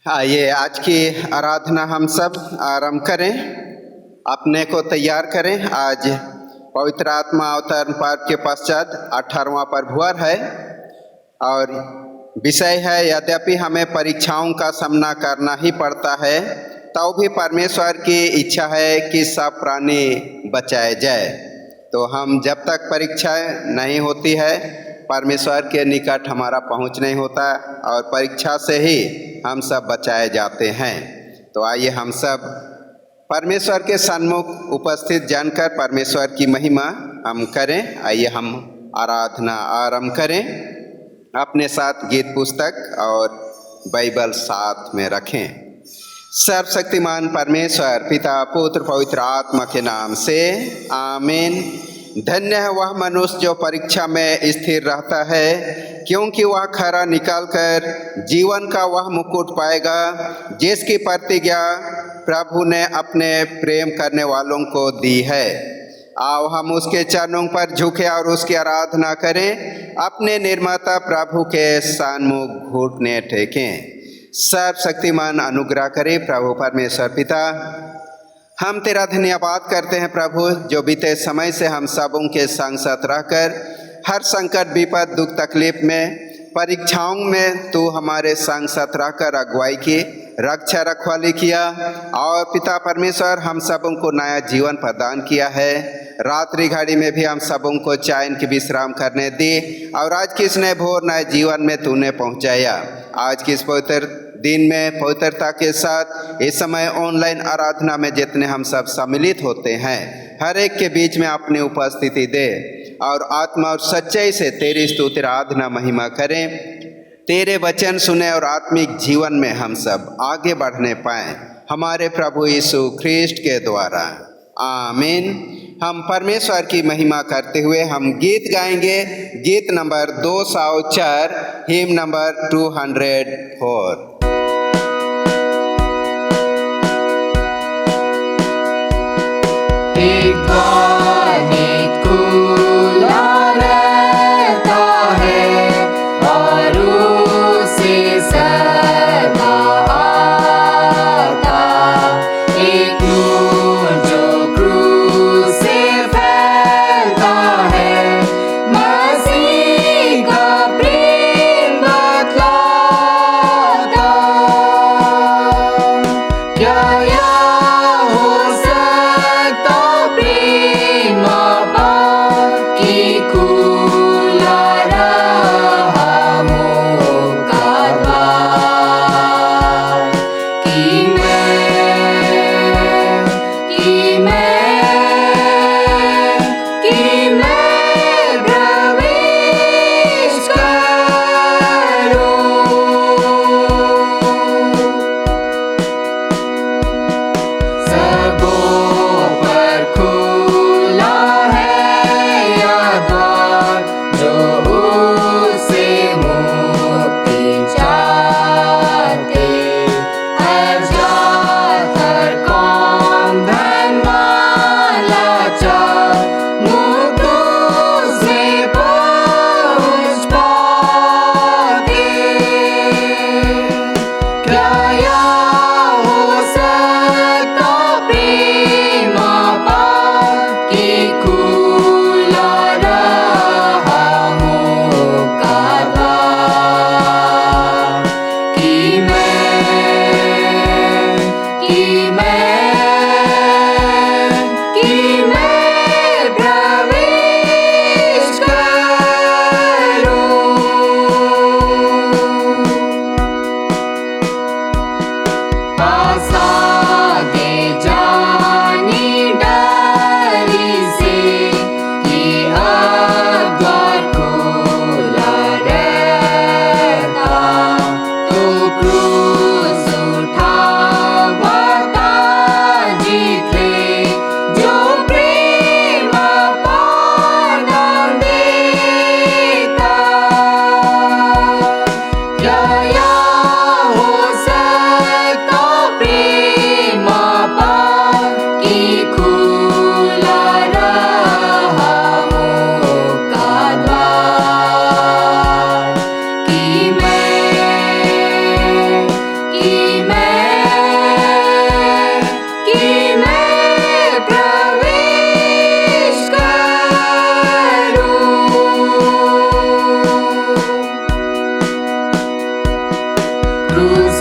आइए आज की आराधना हम सब आरंभ करें, अपने को तैयार करें। आज पवित्र आत्मा अवतरण पर्व के पश्चात 18वां प्रभुवार है और विषय है यद्यपि हमें परीक्षाओं का सामना करना ही पड़ता है, तो भी परमेश्वर की इच्छा है कि सब प्राणी बचाए जाए। तो हम जब तक परीक्षा नहीं होती है परमेश्वर के निकट हमारा पहुंच नहीं होता और परीक्षा से ही हम सब बचाए जाते हैं। तो आइए हम सब परमेश्वर के सन्मुख उपस्थित जानकर परमेश्वर की महिमा हम करें। आइए हम आराधना आरंभ करें। अपने साथ गीत पुस्तक और बाइबल साथ में रखें। सर्वशक्तिमान परमेश्वर पिता पुत्र पवित्र आत्मा के नाम से आमीन। धन्य है वह मनुष्य जो परीक्षा में स्थिर रहता है, क्योंकि वह खरा निकालकर जीवन का वह मुकुट पाएगा जिसकी प्रतिज्ञा प्रभु ने अपने प्रेम करने वालों को दी है। आओ हम उसके चरणों पर झुके और उसकी आराधना करें, अपने निर्माता प्रभु के सन्मुख घुटने टेकें। सर्वशक्तिमान अनुग्रह करे प्रभु परमेश्वर पिता, हम तेरा धन्यवाद करते हैं प्रभु, जो बीते समय से हम सबों के संग साथ रहकर हर संकट विपद दुख तकलीफ में परीक्षाओं में तू हमारे संग साथ रहकर अगुवाई की, रक्षा रखवाली किया और पिता परमेश्वर हम सबों को नया जीवन प्रदान किया है। रात्रि घड़ी में भी हम सबों को चैन की विश्राम करने दी और आज किस नए भोर नए जीवन में तूने पहुंचाया। आज की इस पवित्र दिन में पवित्रता के साथ इस समय ऑनलाइन आराधना में जितने हम सब सम्मिलित होते हैं, हर एक के बीच में अपनी उपस्थिति दे और आत्मा और सच्चाई से तेरी स्तुति आराधना महिमा करें। तेरे वचन सुने और आत्मिक जीवन में हम सब आगे बढ़ने पाएं, हमारे प्रभु यीशु ख्रिस्ट के द्वारा आमीन। हम परमेश्वर की महिमा करते हुए हम गीत गाएंगे। गीत नंबर 204, हिम नंबर 204। एक गीत खुला रहता है और उसे सदा आता, एक नूर जो क्रूस से फैलता है, मसीह का प्रेम बतलाता। क्या हो सकता प्रेम अपार,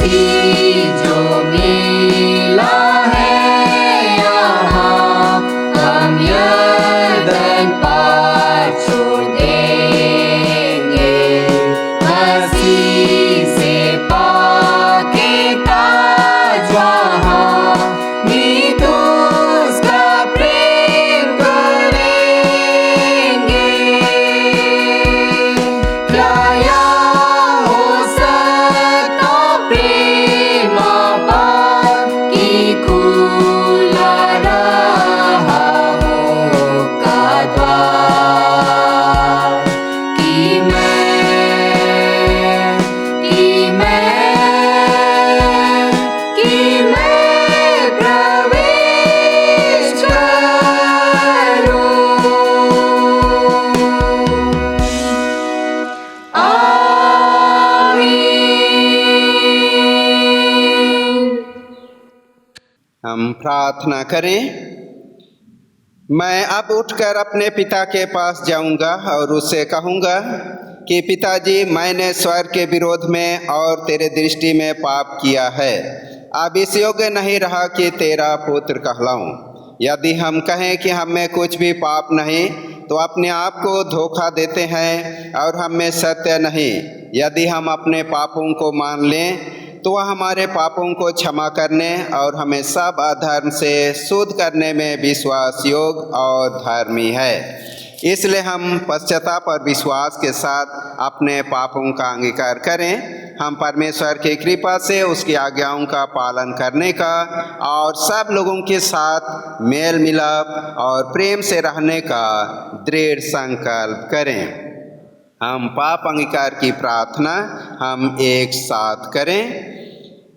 मसीह जो मिला है यहाँ, हम यर्दन पार छोड़ देंगे। मसीह से पाके ताज वहाँ, नीत उसका प्रेम करेंगे। क्या यहाँ हो सकता प्रेम अपार कि खुला रहा होगा द्वार, कि मैं प्रवेश करूं। आमीन। हम प्रार्थना करें। मैं अब उठकर अपने पिता के पास जाऊंगा और उससे कहूंगा कि पिताजी, मैंने स्वर्ग के विरोध में और तेरे दृष्टि में पाप किया है। अब इस योग्य नहीं रहा कि तेरा पुत्र कहलाऊं। यदि हम कहें कि हम में कुछ भी पाप नहीं, तो अपने आप को धोखा देते हैं और हम में सत्य नहीं। यदि हम अपने पापों को मान लें, तो वह हमारे पापों को क्षमा करने और हमें सब अधर्म से शुद्ध करने में विश्वास योग्य और धर्मी है। इसलिए हम पश्चाताप और विश्वास के साथ अपने पापों का अंगीकार करें। हम परमेश्वर की कृपा से उसकी आज्ञाओं का पालन करने का और सब लोगों के साथ मेल मिलाप और प्रेम से रहने का दृढ़ संकल्प करें। हम पाप अंगीकार की प्रार्थना हम एक साथ करें।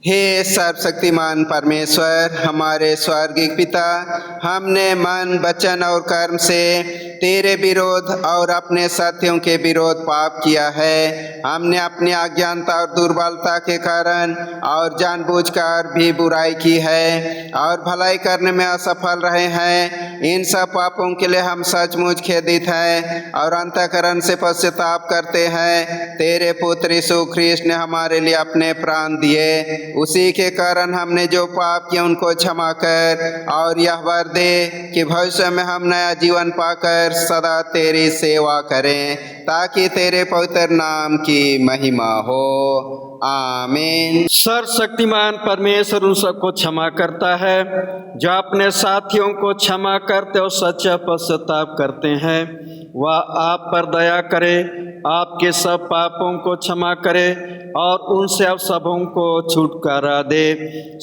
हे सर्वशक्तिमान परमेश्वर, हमारे स्वर्गीय पिता, हमने मन, वचन और कर्म से तेरे विरोध और अपने साथियों के विरोध पाप किया है। हमने अपनी अज्ञानता और दुर्बलता के कारण और जानबूझकर भी बुराई की है और भलाई करने में असफल रहे हैं। इन सब पापों के लिए हम सचमुच खेदित हैं और अंतःकरण से पश्चाताप करते हैं। तेरे पुत्र यीशु ख्रीष्ट ने हमारे लिए अपने प्राण दिए। उसी के कारण हमने जो पाप किए उनको क्षमा कर और यह वर दे कि भविष्य में हम नया जीवन पाकर सदा तेरी सेवा करें, ताकि तेरे पवित्र नाम की महिमा हो। आमीन। सर्वशक्तिमान परमेश्वर उन सबको क्षमा करता है जो अपने साथियों को क्षमा करते और सच्चा पश्चाताप करते हैं। वह आप पर दया करे, आपके सब पापों को क्षमा करे और उनसे आप सबों को छुटकारा दे।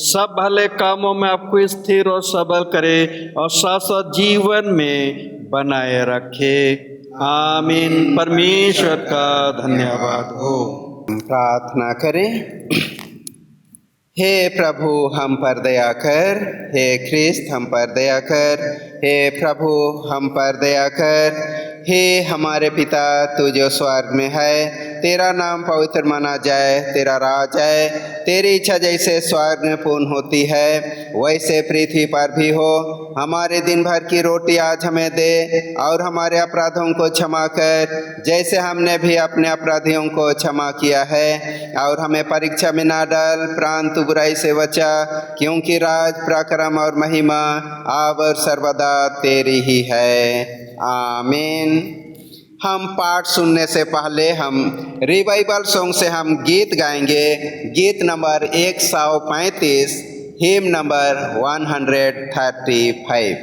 सब भले कामों में आपको स्थिर और सबल करे और शाश्वत जीवन में बनाए रखे। आमीन। परमेश्वर का धन्यवाद हो। प्रार्थना करें। हे प्रभु, हम पर दया कर। हे ख्रिस्त, हम पर दया कर। हे प्रभु, हम पर दया कर। हे हमारे पिता, तू जो स्वर्ग में है, तेरा नाम पवित्र माना जाए, तेरा राज आए, तेरी इच्छा जैसे स्वर्ग में पूर्ण होती है वैसे पृथ्वी पर भी हो। हमारे दिन भर की रोटी आज हमें दे और हमारे अपराधों को क्षमा कर जैसे हमने भी अपने अपराधियों को क्षमा किया है। और हमें परीक्षा में ना डाल, परंतु बुराई से बचा, क्योंकि राज, पराक्रम और महिमा अब और सर्वदा तेरी ही है। आमीन। हम पाठ सुनने से पहले हम रिवाइवल सॉन्ग से हम गीत गाएंगे। गीत नंबर 135, हिम नंबर 135।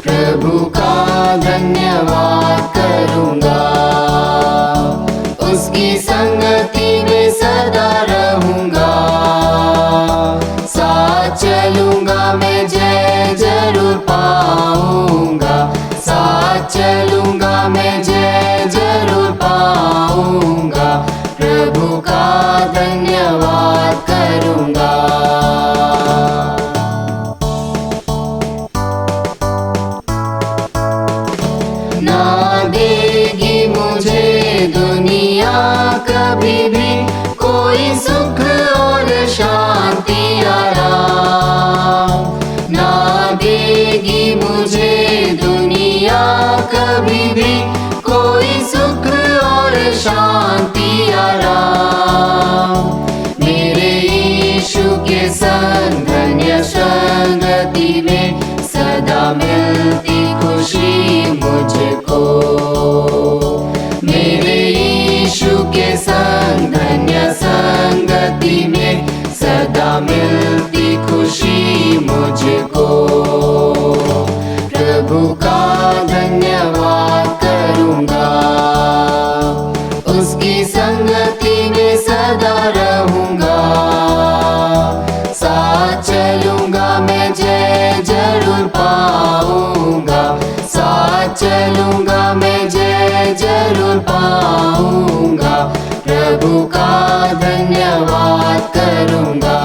प्रभु का धन्यवाद करूंगा, उसकी संगति में सदा रहूंगा। साथ चलूंगा मैं, जय जरूर पाऊंगा। साथ चलूंगा मैं, जय जरूर पाऊंगा। प्रभु का धन्यवाद करूंगा। ना देगी मुझे दुनिया कभी भी कोई सुख और शांति आराम। ना देगी मुझे दुनिया कभी भी कोई सुख और के संग धन्य संगति में सदा मिलती खुशी मुझको। मेरे यीशु के संग धन्य संगति में सदा मिलती खुशी मुझको। प्रभु का धन्यवाद करूँगा, उसकी संगति में सदा रहूँगा। साथ चलूँगा मैं जय जरूर पाऊँगा, साथ चलूँगा मैं जय जरूर पाऊँगा। प्रभु का धन्यवाद करूँगा।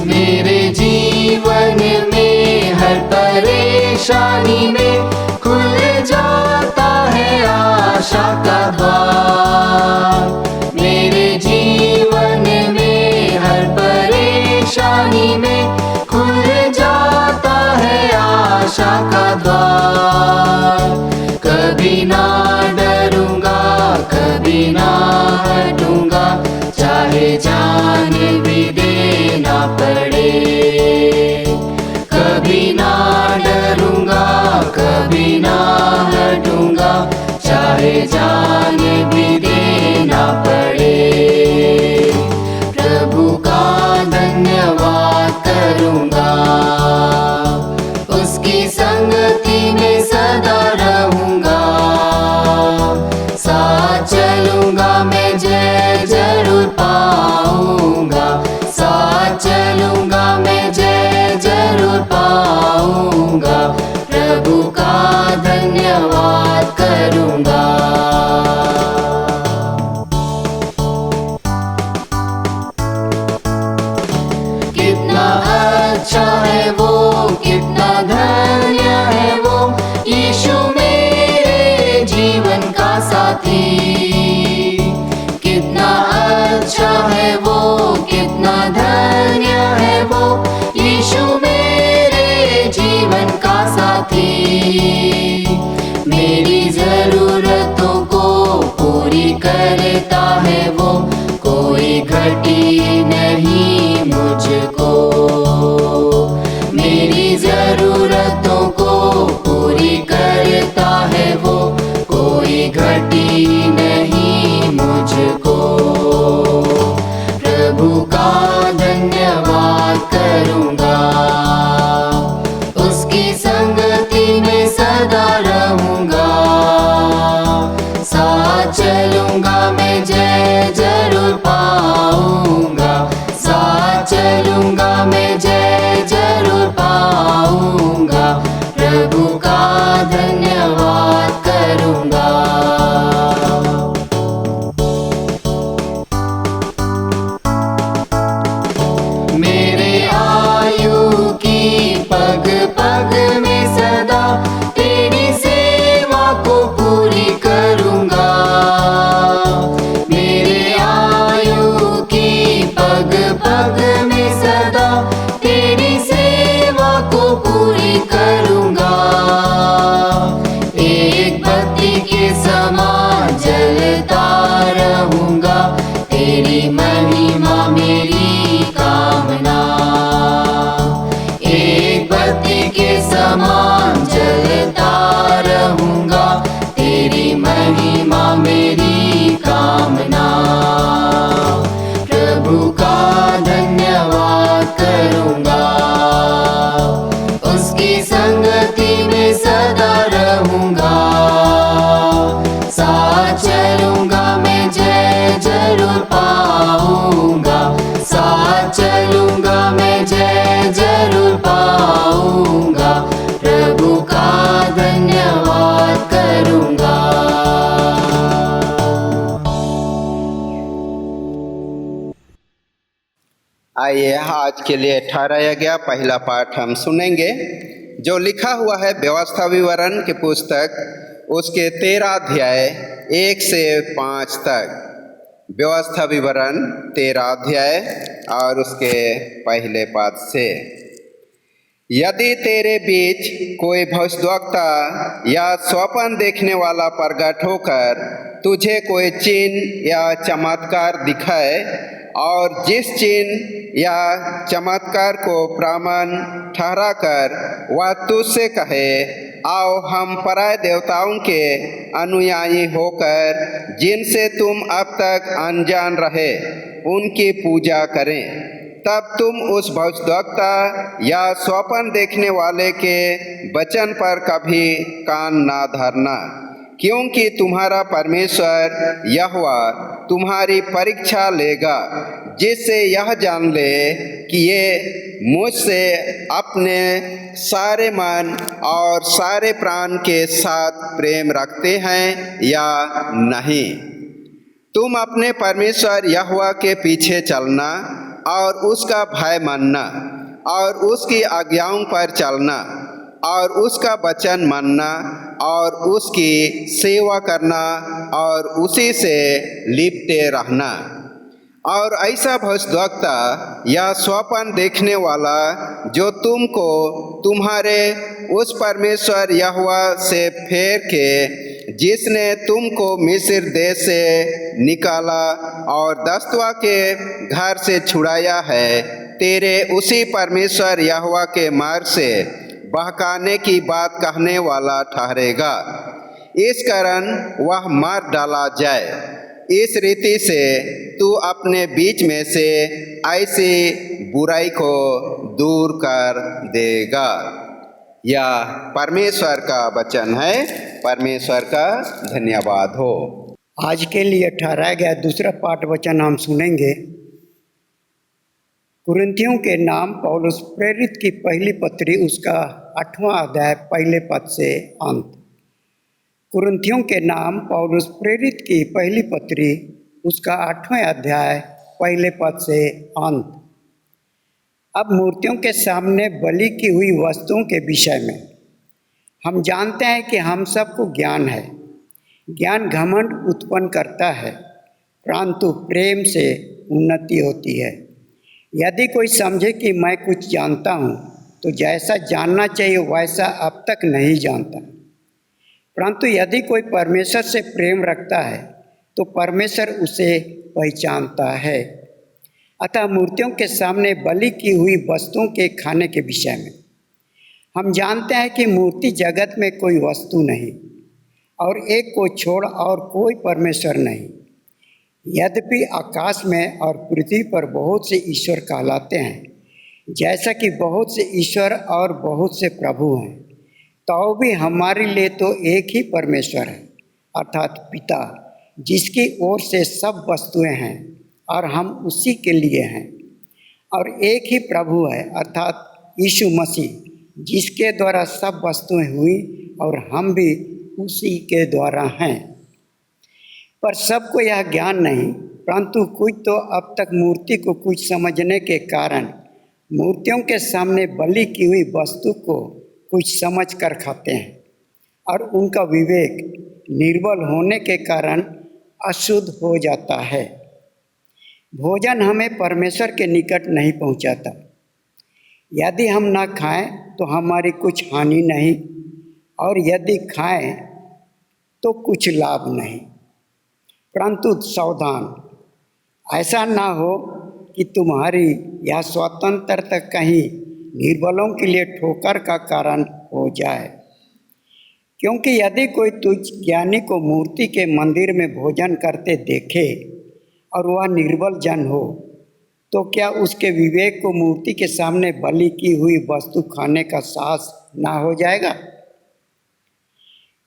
मेरे जीवन में हर परेशानी में खुल जाता है आशा का द्वार। मेरे जीवन में हर परेशानी में खुल जाता है आशा का द्वार। कभी ना डरूंगा, कभी ना हटूंगा, चाहे जान भी देना पड़े। कभी ना डरूंगा, कभी ना हटूंगा, चाहे जान भी देना पड़े। प्रभु का धन्यवाद करूंगा, उसकी संगति में सदा रहूंगा। साथ चलूंगा मैं जय जरूर पाऊंगा, साथ चलूंगा मैं जय जरूर पाऊंगा। प्रभु का धन्यवाद करूंगा। कितना अच्छा है वो, कितना धन्य है वो, यीशु मेरे जीवन का साथी। कितना अच्छा है वो, कितना धन्य है वो, यीशु मेरे जीवन का साथी। मेरी जरूरतों को पूरी करता है वो, कोई घटी नहीं मुझको। मेरी जरूरतों को पूरी करता है वो, कोई घटी नहीं मुझको। प्रभु का धन्यवाद करूंगा, उसकी संगति में सदा रहूंगा। साथ चलूंगा मैं जय जरूर पाऊंगा, साथ चलूंगा मैं जय जरूर पाऊंगा। प्रभु का धन्यवाद करूंगा। मेरे आयु की पग पग में सदा तेरी सेवा को पूरी करूंगा। मेरे आयु की पग पग में सदा तेरी सेवा को पूरी करूंगा। एक बत्ती के समान जलता रहूंगा, तेरी महिमा मेरी कामना। एक बत्ती के समान जलता रहूंगा, तेरी महिमा मेरी कामना। प्रभु का धन्यवाद करूंगा, उसकी संगति में सदा रहूंगा। साथ चलूंगा मैं जय जरूर पाऊंगा, साथ चलूंगा मैं जय जरूर पाऊंगा। प्रभु का धन्यवाद करूंगा। आइए आज के लिए ठहराया गया पहला पाठ हम सुनेंगे, जो लिखा हुआ है व्यवस्था विवरण की पुस्तक उसके 13 अध्याय 1 से 5 तक। व्यवस्था विवरण 13 अध्याय और उसके पहले पाठ से। यदि तेरे बीच कोई भविष्यद्वक्ता या स्वप्न देखने वाला प्रकट होकर तुझे कोई चिन्ह या चमत्कार दिखाए और जिस चिन्ह या चमत्कार को प्रमाण ठहराकर वह तुझसे कहे, आओ हम पराय देवताओं के अनुयायी होकर जिनसे तुम अब तक अनजान रहे उनकी पूजा करें, तब तुम उस भविष्यद्वक्ता या स्वप्न देखने वाले के वचन पर कभी कान ना धरना, क्योंकि तुम्हारा परमेश्वर यहोवा तुम्हारी परीक्षा लेगा, जिससे यह जान ले कि ये मुझसे अपने सारे मन और सारे प्राण के साथ प्रेम रखते हैं या नहीं। तुम अपने परमेश्वर यहोवा के पीछे चलना और उसका भय मानना और उसकी आज्ञाओं पर चलना और उसका वचन मानना और उसकी सेवा करना और उसी से लिपटे रहना। और ऐसा भविष्यद्वक्ता या स्वप्न देखने वाला जो तुमको तुम्हारे उस परमेश्वर यहोवा से फेर के, जिसने तुमको मिस्र देश से निकाला और दस्तवा के घर से छुड़ाया है, तेरे उसी परमेश्वर यहोवा के मार्ग से बहकाने की बात कहने वाला ठहरेगा। इस कारण वह मार डाला जाए। इस रीति से तू अपने बीच में से ऐसी बुराई को दूर कर देगा। यह परमेश्वर का वचन है। परमेश्वर का धन्यवाद हो। आज के लिए ठहराया गया दूसरा पाठ वचन हम सुनेंगे। कुरिन्थियों के नाम पौलुस प्रेरित की पहली पत्री उसका 8वां अध्याय पहले पद से अंत। कुरिन्थियों के नाम पौलुस प्रेरित की पहली पत्री उसका 8वां अध्याय पहले पद से अंत। अब मूर्तियों के सामने बलि की हुई वस्तुओं के विषय में हम जानते हैं कि हम सबको ज्ञान है। ज्ञान घमंड उत्पन्न करता है, परंतु प्रेम से उन्नति होती है। यदि कोई समझे कि मैं कुछ जानता हूँ, तो जैसा जानना चाहिए वैसा अब तक नहीं जानता। परंतु यदि कोई परमेश्वर से प्रेम रखता है, तो परमेश्वर उसे पहचानता है। अतः मूर्तियों के सामने बलि की हुई वस्तुओं के खाने के विषय में हम जानते हैं कि मूर्ति जगत में कोई वस्तु नहीं और एक को छोड़ और कोई परमेश्वर नहीं। यद्यपि आकाश में और पृथ्वी पर बहुत से ईश्वर कहलाते हैं, जैसा कि बहुत से ईश्वर और बहुत से प्रभु हैं, तो भी हमारे लिए तो एक ही परमेश्वर है, अर्थात पिता, जिसकी ओर से सब वस्तुएं हैं और हम उसी के लिए हैं। और एक ही प्रभु है, अर्थात यीशु मसीह, जिसके द्वारा सब वस्तुएं हुई और हम भी उसी के द्वारा हैं। पर सबको यह ज्ञान नहीं, परंतु कुछ तो अब तक मूर्ति को कुछ समझने के कारण मूर्तियों के सामने बलि की हुई वस्तु को कुछ समझ कर खाते हैं और उनका विवेक निर्बल होने के कारण अशुद्ध हो जाता है। भोजन हमें परमेश्वर के निकट नहीं पहुंचाता। यदि हम ना खाएं तो हमारी कुछ हानि नहीं, और यदि खाएं तो कुछ लाभ नहीं। परंतु सावधान, ऐसा ना हो कि तुम्हारी यह स्वतंत्रता कहीं निर्बलों के लिए ठोकर का कारण हो जाए। क्योंकि यदि कोई तुझ ज्ञानी को मूर्ति के मंदिर में भोजन करते देखे और वह निर्बल जन हो, तो क्या उसके विवेक को मूर्ति के सामने बलि की हुई वस्तु खाने का साहस ना हो जाएगा?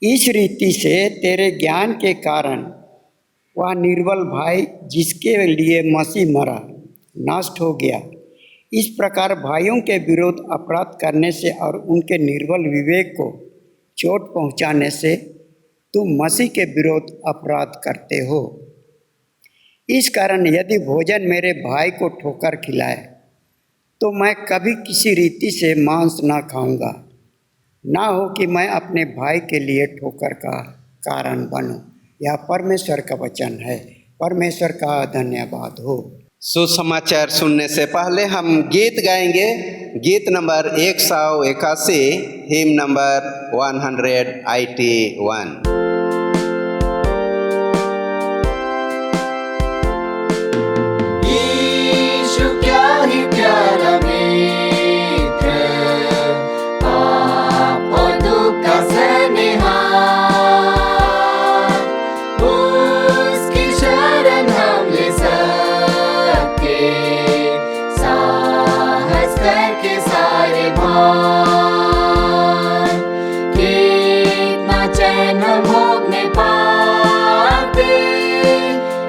इस रीति से तेरे ज्ञान के कारण वह निर्बल भाई जिसके लिए मसीह मरा नष्ट हो गया। इस प्रकार भाइयों के विरोध अपराध करने से और उनके निर्बल विवेक को चोट पहुंचाने से तुम मसीह के विरोध अपराध करते हो। इस कारण यदि भोजन मेरे भाई को ठोकर खिलाए, तो मैं कभी किसी रीति से मांस ना खाऊंगा, ना हो कि मैं अपने भाई के लिए ठोकर का कारण बनूं। यह परमेश्वर का वचन है। परमेश्वर का धन्यवाद हो। सुसमाचार सुनने से पहले हम गीत गाएंगे। गीत नंबर 181, हिम नंबर 181। यीशु क्या ही प्यारा मित्र, पाप और दुख का सनिहार, उसकी शरण हम ले सकते, साहस करके सारे भार, कितना चैन हम भोगने पाते,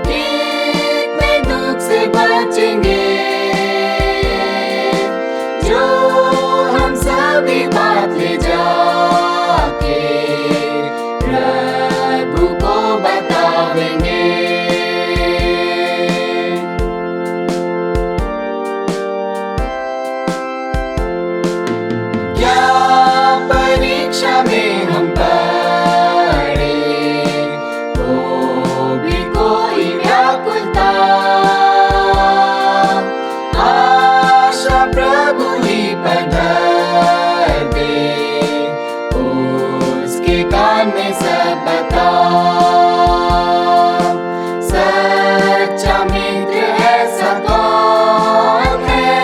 कितने दुख से बचेंगे, जो हम सभी बात ले जाके प्रभु को बतावेंगे। क्या परीक्षा में हम पड़े तो भी कोई व्याकुलता, आशा प्रभु ही पर धर दे, उसके कान में सब बता। सच्चा मित्र ऐसा कौन है,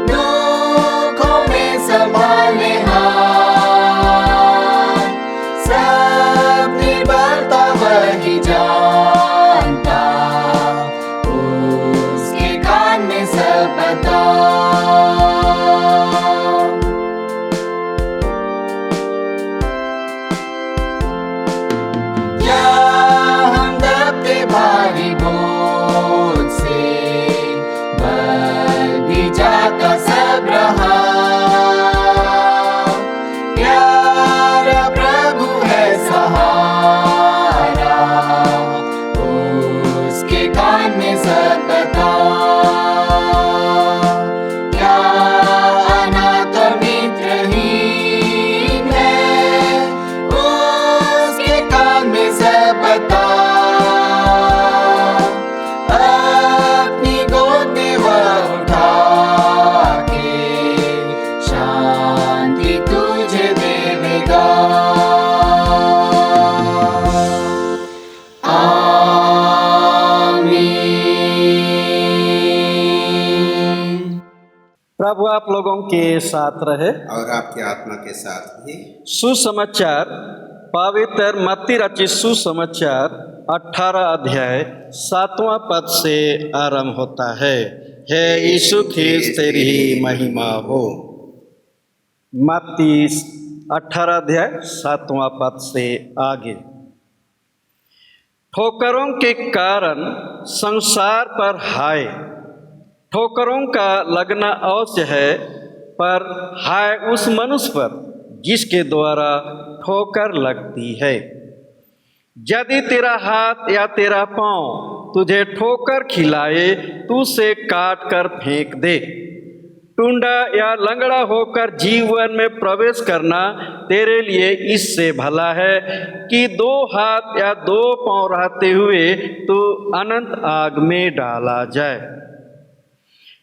दुखों में संभाले हाथ, सब निर्बलता वही जानता, उसके कान में सब बता। क्या हम दबते भारी बोझ से, बल भी जाता सब रहा, प्यारा प्रभु है सहारा, उसके कान में सब बता। क्या अनाथ और मित्रहीन है, उसके कान में सब बता। अपनी गोद में वह उठा के शांति तुझे देवेगा। आमीन। प्रभु आप लोगों के साथ रहे। और आपकी आत्मा के साथ भी। सुसमाचार पवित्र मत्ती रचित सुसमाचार 18 अध्याय 7वां पद से आरंभ होता है। हे यीशु ख्रिस्त तेरी ही महिमा हो। मत्ती 18 अध्याय 7वां पद से आगे। ठोकरों के कारण संसार पर हाय, ठोकरों का लगना अवश्य है, पर हाय उस मनुष्य पर जिसके द्वारा ठोकर लगती है। यदि तेरा हाथ या तेरा पांव तुझे ठोकर खिलाए तू उसे काट कर फेंक दे। टुंडा या लंगड़ा होकर जीवन में प्रवेश करना तेरे लिए इससे भला है कि 2 हाथ या 2 पांव रहते हुए तू अनंत आग में डाला जाए।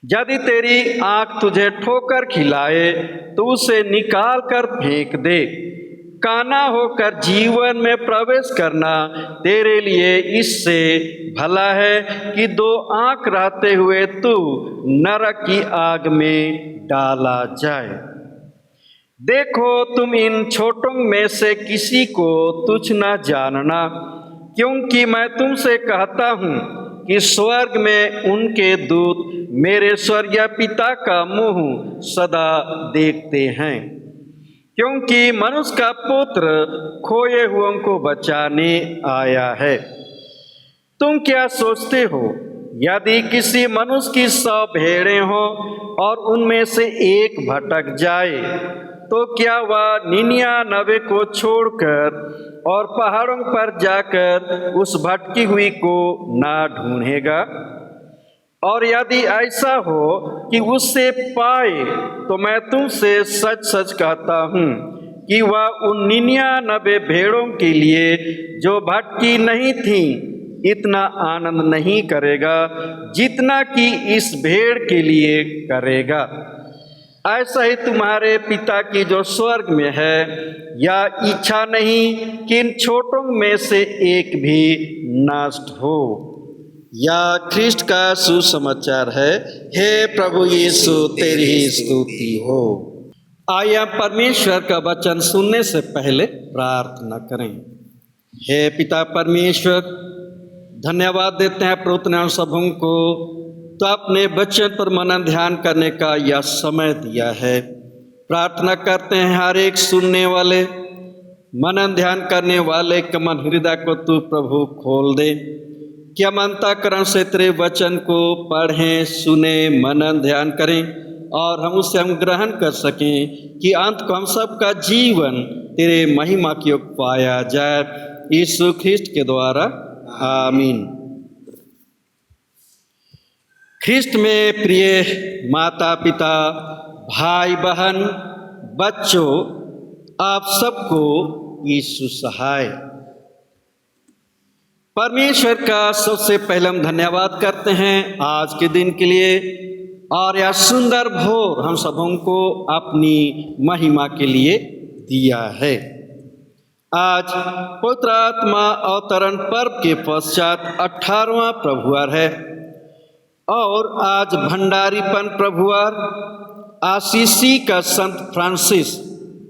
यदि तेरी आंख तुझे ठोकर खिलाए तो उसे निकाल कर फेंक दे। काना होकर जीवन में प्रवेश करना तेरे लिए इससे भला है कि 2 आंख रहते हुए तू नरक की आग में डाला जाए। देखो तुम इन छोटों में से किसी को तुच्छ न जानना, क्योंकि मैं तुमसे कहता हूँ कि स्वर्ग में उनके दूत मेरे स्वर्गीय पिता का मुँह सदा देखते हैं। क्योंकि मनुष्य का पुत्र खोए हुओं को बचाने आया है। तुम क्या सोचते हो, यदि किसी मनुष्य की 100 भेड़ें हों और उनमें से एक भटक जाए तो क्या वह 99 को छोड़कर और पहाड़ों पर जाकर उस भटकी हुई को ना ढूंढेगा? और यदि ऐसा हो कि उससे पाए तो मैं तुमसे सच सच कहता हूँ कि वह उन 99 भेड़ों के लिए जो भटकी नहीं थीं इतना आनंद नहीं करेगा जितना कि इस भेड़ के लिए करेगा। ऐसा ही तुम्हारे पिता की जो स्वर्ग में है, यह इच्छा नहीं कि इन छोटों में से एक भी नष्ट हो। यह ख्रिस्ट का सुसमाचार है। हे प्रभु यीशु, तेरी ही स्तुति हो। आइए परमेश्वर का वचन सुनने से पहले प्रार्थना करें। हे पिता परमेश्वर, धन्यवाद देते हैं प्रभु सबों को, तो अपने वचन पर मनन ध्यान करने का यह समय दिया है। प्रार्थना करते हैं हर एक सुनने वाले, मनन ध्यान करने वाले के मन हृदय को तू प्रभु खोल दे, कि हम अंतःकरण से तेरे वचन को पढ़ें, सुने, मनन ध्यान करें और हम उसे ग्रहण कर सकें, कि अंत को हम सबका जीवन तेरे महिमा की ओर पाया जाए। यीशु ख्रिस्ट के द्वारा आमीन। ख्रिस्ट में प्रिय माता पिता, भाई बहन, बच्चों, आप सबको यीशु सहाय। परमेश्वर का सबसे पहले हम धन्यवाद करते हैं आज के दिन के लिए, और यह सुंदर भोर हम सबों को अपनी महिमा के लिए दिया है। आज पवित्र आत्मा अवतरण पर्व के पश्चात 18वां प्रभुवार है, और आज भंडारीपन प्रभुवार आशीषी का संत फ्रांसिस,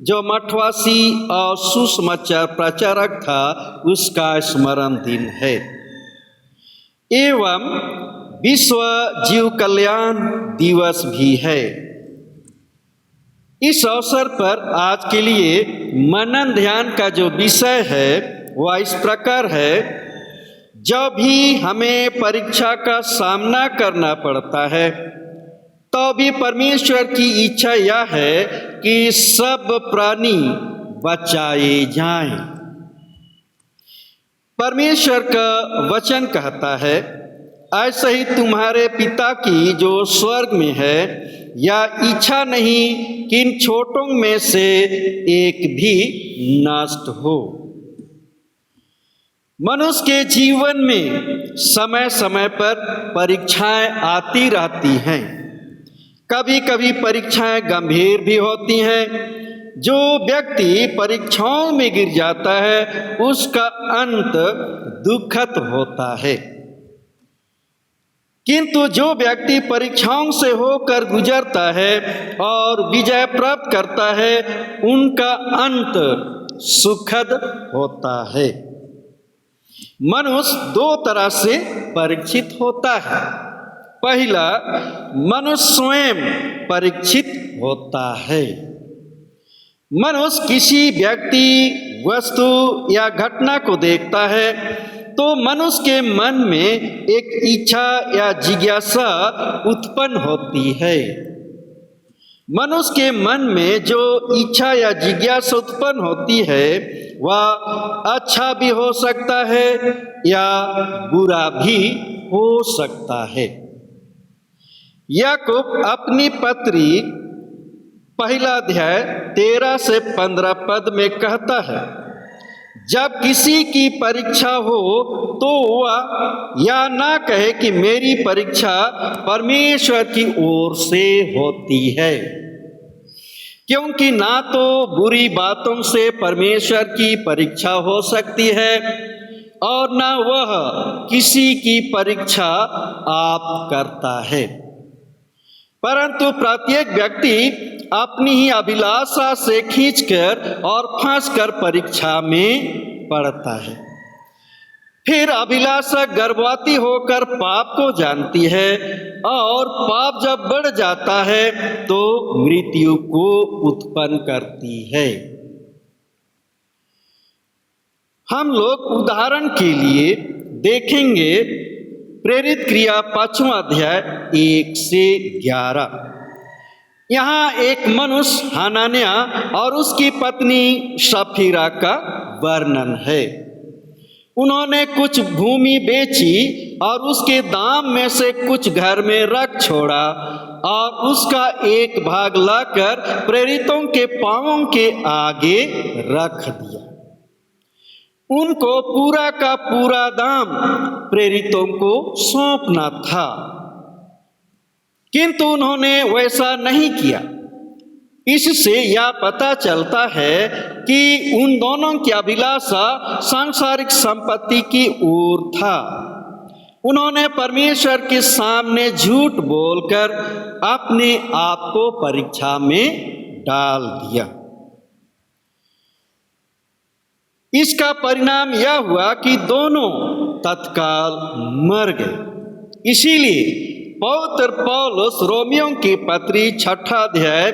जो मठवासी और सुसमाचार प्रचारक था, उसका स्मरण दिन है। एवं विश्व जीव कल्याण दिवस भी है। इस अवसर पर आज के लिए मनन ध्यान का जो विषय है वह इस प्रकार है। जब भी हमें परीक्षा का सामना करना पड़ता है, तो भी परमेश्वर की इच्छा यह है कि सब प्राणी बचाए जाएं। परमेश्वर का वचन कहता है, ऐसे ही तुम्हारे पिता की जो स्वर्ग में है, यह इच्छा नहीं कि इन छोटों में से एक भी नष्ट हो। मनुष्य के जीवन में समय समय पर परीक्षाएं आती रहती हैं। कभी कभी परीक्षाएं गंभीर भी होती हैं। जो व्यक्ति परीक्षाओं में गिर जाता है, उसका अंत दुखद होता है। किंतु जो व्यक्ति परीक्षाओं से होकर गुजरता है और विजय प्राप्त करता है, उनका अंत सुखद होता है। मनुष्य दो तरह से परीक्षित होता है। पहला, मनुष्य स्वयं परीक्षित होता है। मनुष्य किसी व्यक्ति, वस्तु या घटना को देखता है तो मनुष्य के मन में एक इच्छा या जिज्ञासा उत्पन्न होती है। मनुष्य के मन में जो इच्छा या जिज्ञासा उत्पन्न होती है, वह अच्छा भी हो सकता है या बुरा भी हो सकता है। याकूब अपनी पत्री पहला अध्याय 13 से 15 पद में कहता है, जब किसी की परीक्षा हो तो वह या ना कहे कि मेरी परीक्षा परमेश्वर की ओर से होती है, क्योंकि ना तो बुरी बातों से परमेश्वर की परीक्षा हो सकती है और ना वह किसी की परीक्षा आप करता है, परंतु प्रत्येक व्यक्ति अपनी ही अभिलाषा से खींचकर और फंसकर परीक्षा में पड़ता है। फिर अभिलाषा गर्भवती होकर पाप को जानती है, और पाप जब बढ़ जाता है तो मृत्यु को उत्पन्न करती है। हम लोग उदाहरण के लिए देखेंगे प्रेरित क्रिया 5वां अध्याय 1 से 11। यहाँ एक मनुष्य हनान्या और उसकी पत्नी सफीरा का वर्णन है। उन्होंने कुछ भूमि बेची और उसके दाम में से कुछ घर में रख छोड़ा, और उसका एक भाग लाकर प्रेरितों के पांवों के आगे रख दिया। उनको पूरा का पूरा दाम प्रेरितों को सौंपना था, किंतु उन्होंने वैसा नहीं किया। इससे यह पता चलता है कि उन दोनों की अभिलाषा सांसारिक संपत्ति की ओर था। उन्होंने परमेश्वर के सामने झूठ बोलकर अपने आप को परीक्षा में डाल दिया। इसका परिणाम यह हुआ कि दोनों तत्काल मर गए। इसीलिए पवित्र पौलुस रोमियों की पत्री 6 अध्याय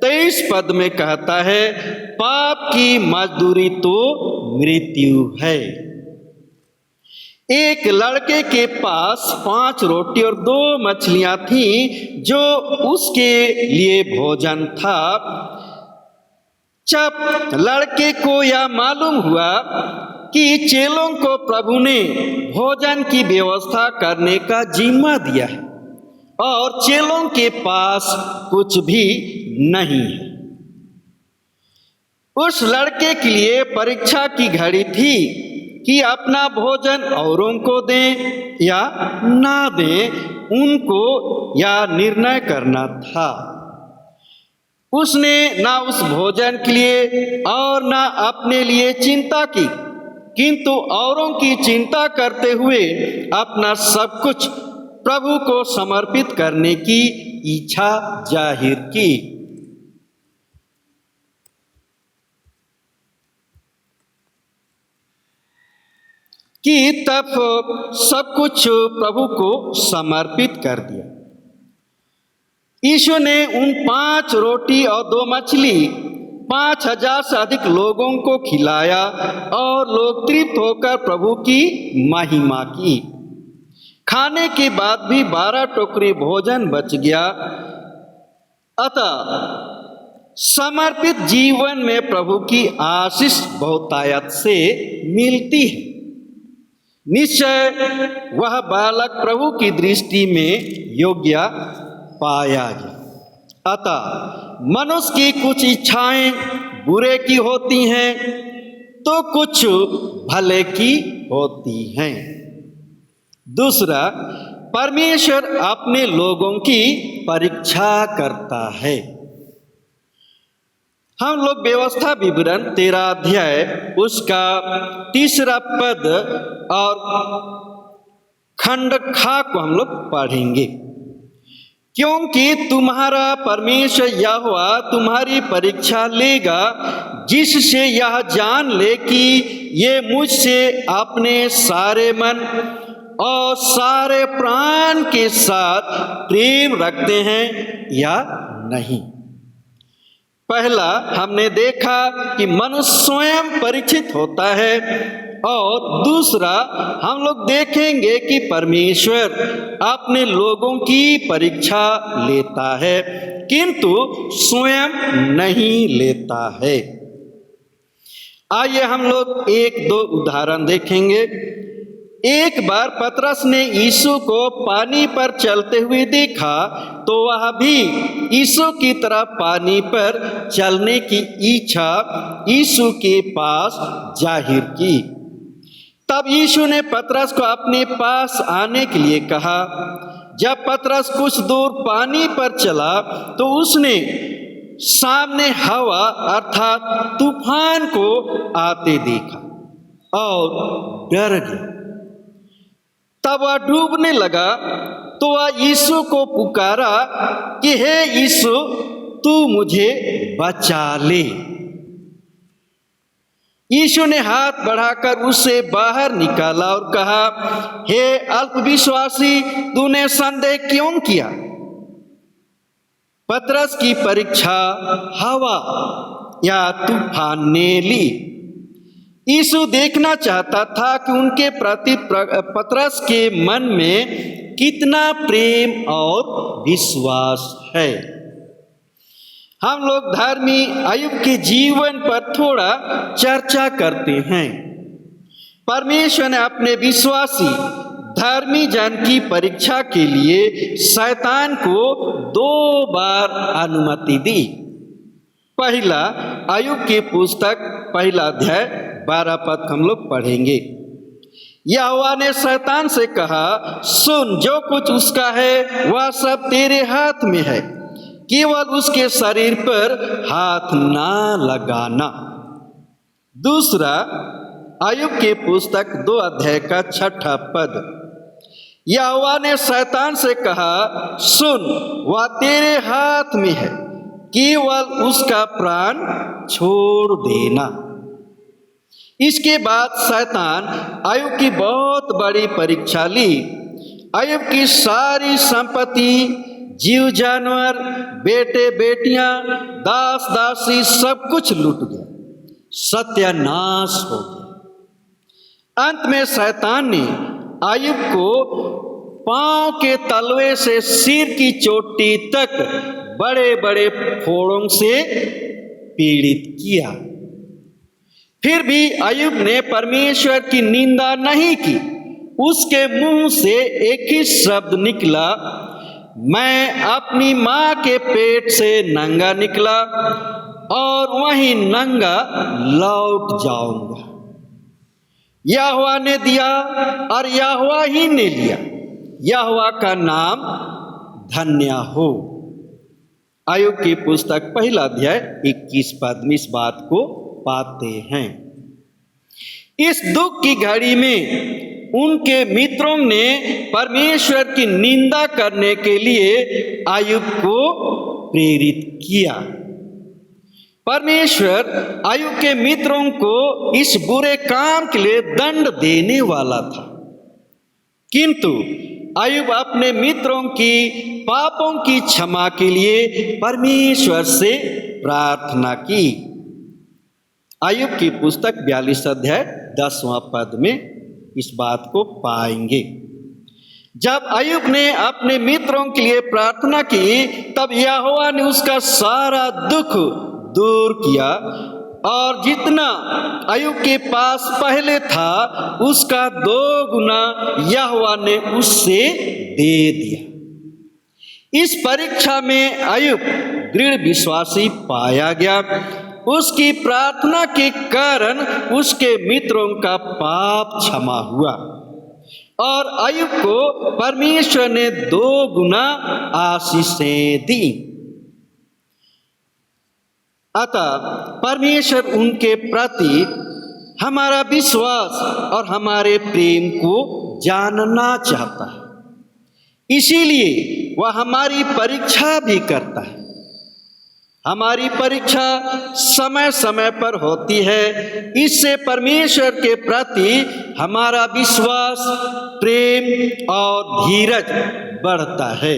23 पद में कहता है, पाप की मजदूरी तो मृत्यु है। एक लड़के के पास 5 रोटी और 2 मछलियां थीं जो उसके लिए भोजन था। जब लड़के को यह मालूम हुआ कि चेलों को प्रभु ने भोजन की व्यवस्था करने का जिम्मा दिया है और चेलों के पास कुछ भी नहीं है, उस लड़के के लिए परीक्षा की घड़ी थी कि अपना भोजन औरों को दें या ना दें, उनको यह निर्णय करना था। उसने ना उस भोजन के लिए और ना अपने लिए चिंता की, किंतु औरों की चिंता करते हुए अपना सब कुछ प्रभु को समर्पित करने की इच्छा जाहिर की। तब सब कुछ प्रभु को समर्पित कर दिया। यीशु ने उन 5 रोटी और 2 मछली 5000 से अधिक लोगों को खिलाया और लोग तृप्त होकर प्रभु की महिमा की। खाने के बाद भी 12 टोकरी भोजन बच गया। अतः समर्पित जीवन में प्रभु की आशीष बहुतायत से मिलती है। निश्चय वह बालक प्रभु की दृष्टि में योग्य पाया गया। अतः मनुष्य की कुछ इच्छाएं बुरे की होती हैं तो कुछ भले की होती हैं। दूसरा, परमेश्वर अपने लोगों की परीक्षा करता है। हम लोग व्यवस्था विवरण 13 अध्याय उसका 3 पद और खंड खा को हम लोग पढ़ेंगे। क्योंकि तुम्हारा परमेश्वर यहोवा तुम्हारी परीक्षा लेगा, जिससे यह जान ले कि ये मुझसे अपने सारे मन और सारे प्राण के साथ प्रेम रखते हैं या नहीं। पहला हमने देखा कि मनुष्य स्वयं परीक्षित होता है, और दूसरा हम लोग देखेंगे कि परमेश्वर अपने लोगों की परीक्षा लेता है किंतु स्वयं नहीं लेता है। आइए हम लोग 1-2 उदाहरण देखेंगे। एक बार पतरस ने यीशु को पानी पर चलते हुए देखा तो वह भी यीशु की तरह पानी पर चलने की इच्छा यीशु के पास जाहिर की। तब यीशु ने पतरस को अपने पास आने के लिए कहा। जब पतरस कुछ दूर पानी पर चला तो उसने सामने हवा अर्थात तूफान को आते देखा और डर गया। तब वह डूबने लगा तो वह यीशु को पुकारा कि हे यीशु, तू मुझे बचा ले। यीशु ने हाथ बढ़ाकर उसे बाहर निकाला और कहा, हे अल्पविश्वासी, तूने संदेह क्यों किया? पतरस की परीक्षा हवा या तूफान ने ली। यीशु देखना चाहता था कि उनके प्रति पतरस के मन में कितना प्रेम और विश्वास है। हम लोग धर्मी अय्यूब के जीवन पर थोड़ा चर्चा करते हैं। परमेश्वर ने अपने विश्वासी धर्मी जन की परीक्षा के लिए शैतान को 2 बार अनुमति दी। पहला अय्यूब की पुस्तक 1 अध्याय 12 पद हम लोग पढ़ेंगे। यहोवा ने शैतान से कहा, सुन, जो कुछ उसका है वह सब तेरे हाथ में है, केवल उसके शरीर पर हाथ ना लगाना। दूसरा, अय्यूब की पुस्तक 2 अध्याय का 6 पद। यहोवा ने शैतान से कहा, सुन, वह तेरे हाथ में है, केवल उसका प्राण छोड़ देना। इसके बाद शैतान अय्यूब की बहुत बड़ी परीक्षा ली। अय्यूब की सारी संपत्ति, जीव जानवर, बेटे बेटियां, दास दासी सब कुछ लूट गया, सत्यानाश हो गया। अंत में शैतान ने अय्यूब को पांव के तलवे से सिर की चोटी तक बड़े बड़े फोड़ों से पीड़ित किया। फिर भी अय्यूब ने परमेश्वर की निंदा नहीं की। उसके मुंह से एक ही शब्द निकला, मैं अपनी मां के पेट से नंगा निकला और वहीं नंगा लौट जाऊंगा। यहोवा ने दिया और यहोवा ही ने लिया, यहोवा का नाम धन्य हो। अय्यूब की पुस्तक 1 अध्याय 21 पद में इस बात को पाते हैं। इस दुख की घड़ी में उनके मित्रों ने परमेश्वर की निंदा करने के लिए अय्यूब को प्रेरित किया। परमेश्वर अय्यूब के मित्रों को इस बुरे काम के लिए दंड देने वाला था, किंतु अय्यूब अपने मित्रों की पापों की क्षमा के लिए परमेश्वर से प्रार्थना की। अय्यूब की पुस्तक 42 अध्याय 10वां पद में इस बात को पाएंगे। जब अय्यूब ने अपने मित्रों के लिए प्रार्थना की, तब यहोवा ने उसका सारा दुख दूर किया और जितना अय्यूब के पास पहले था उसका 2 गुना यहोवा ने उससे दे दिया। इस परीक्षा में अय्यूब दृढ़ विश्वासी पाया गया। उसकी प्रार्थना के कारण उसके मित्रों का पाप क्षमा हुआ और अय्यूब को परमेश्वर ने 2 गुना आशीषें दी। अतः परमेश्वर उनके प्रति हमारा विश्वास और हमारे प्रेम को जानना चाहता है, इसीलिए वह हमारी परीक्षा भी करता है। हमारी परीक्षा समय समय पर होती है। इससे परमेश्वर के प्रति हमारा विश्वास, प्रेम और धीरज बढ़ता है,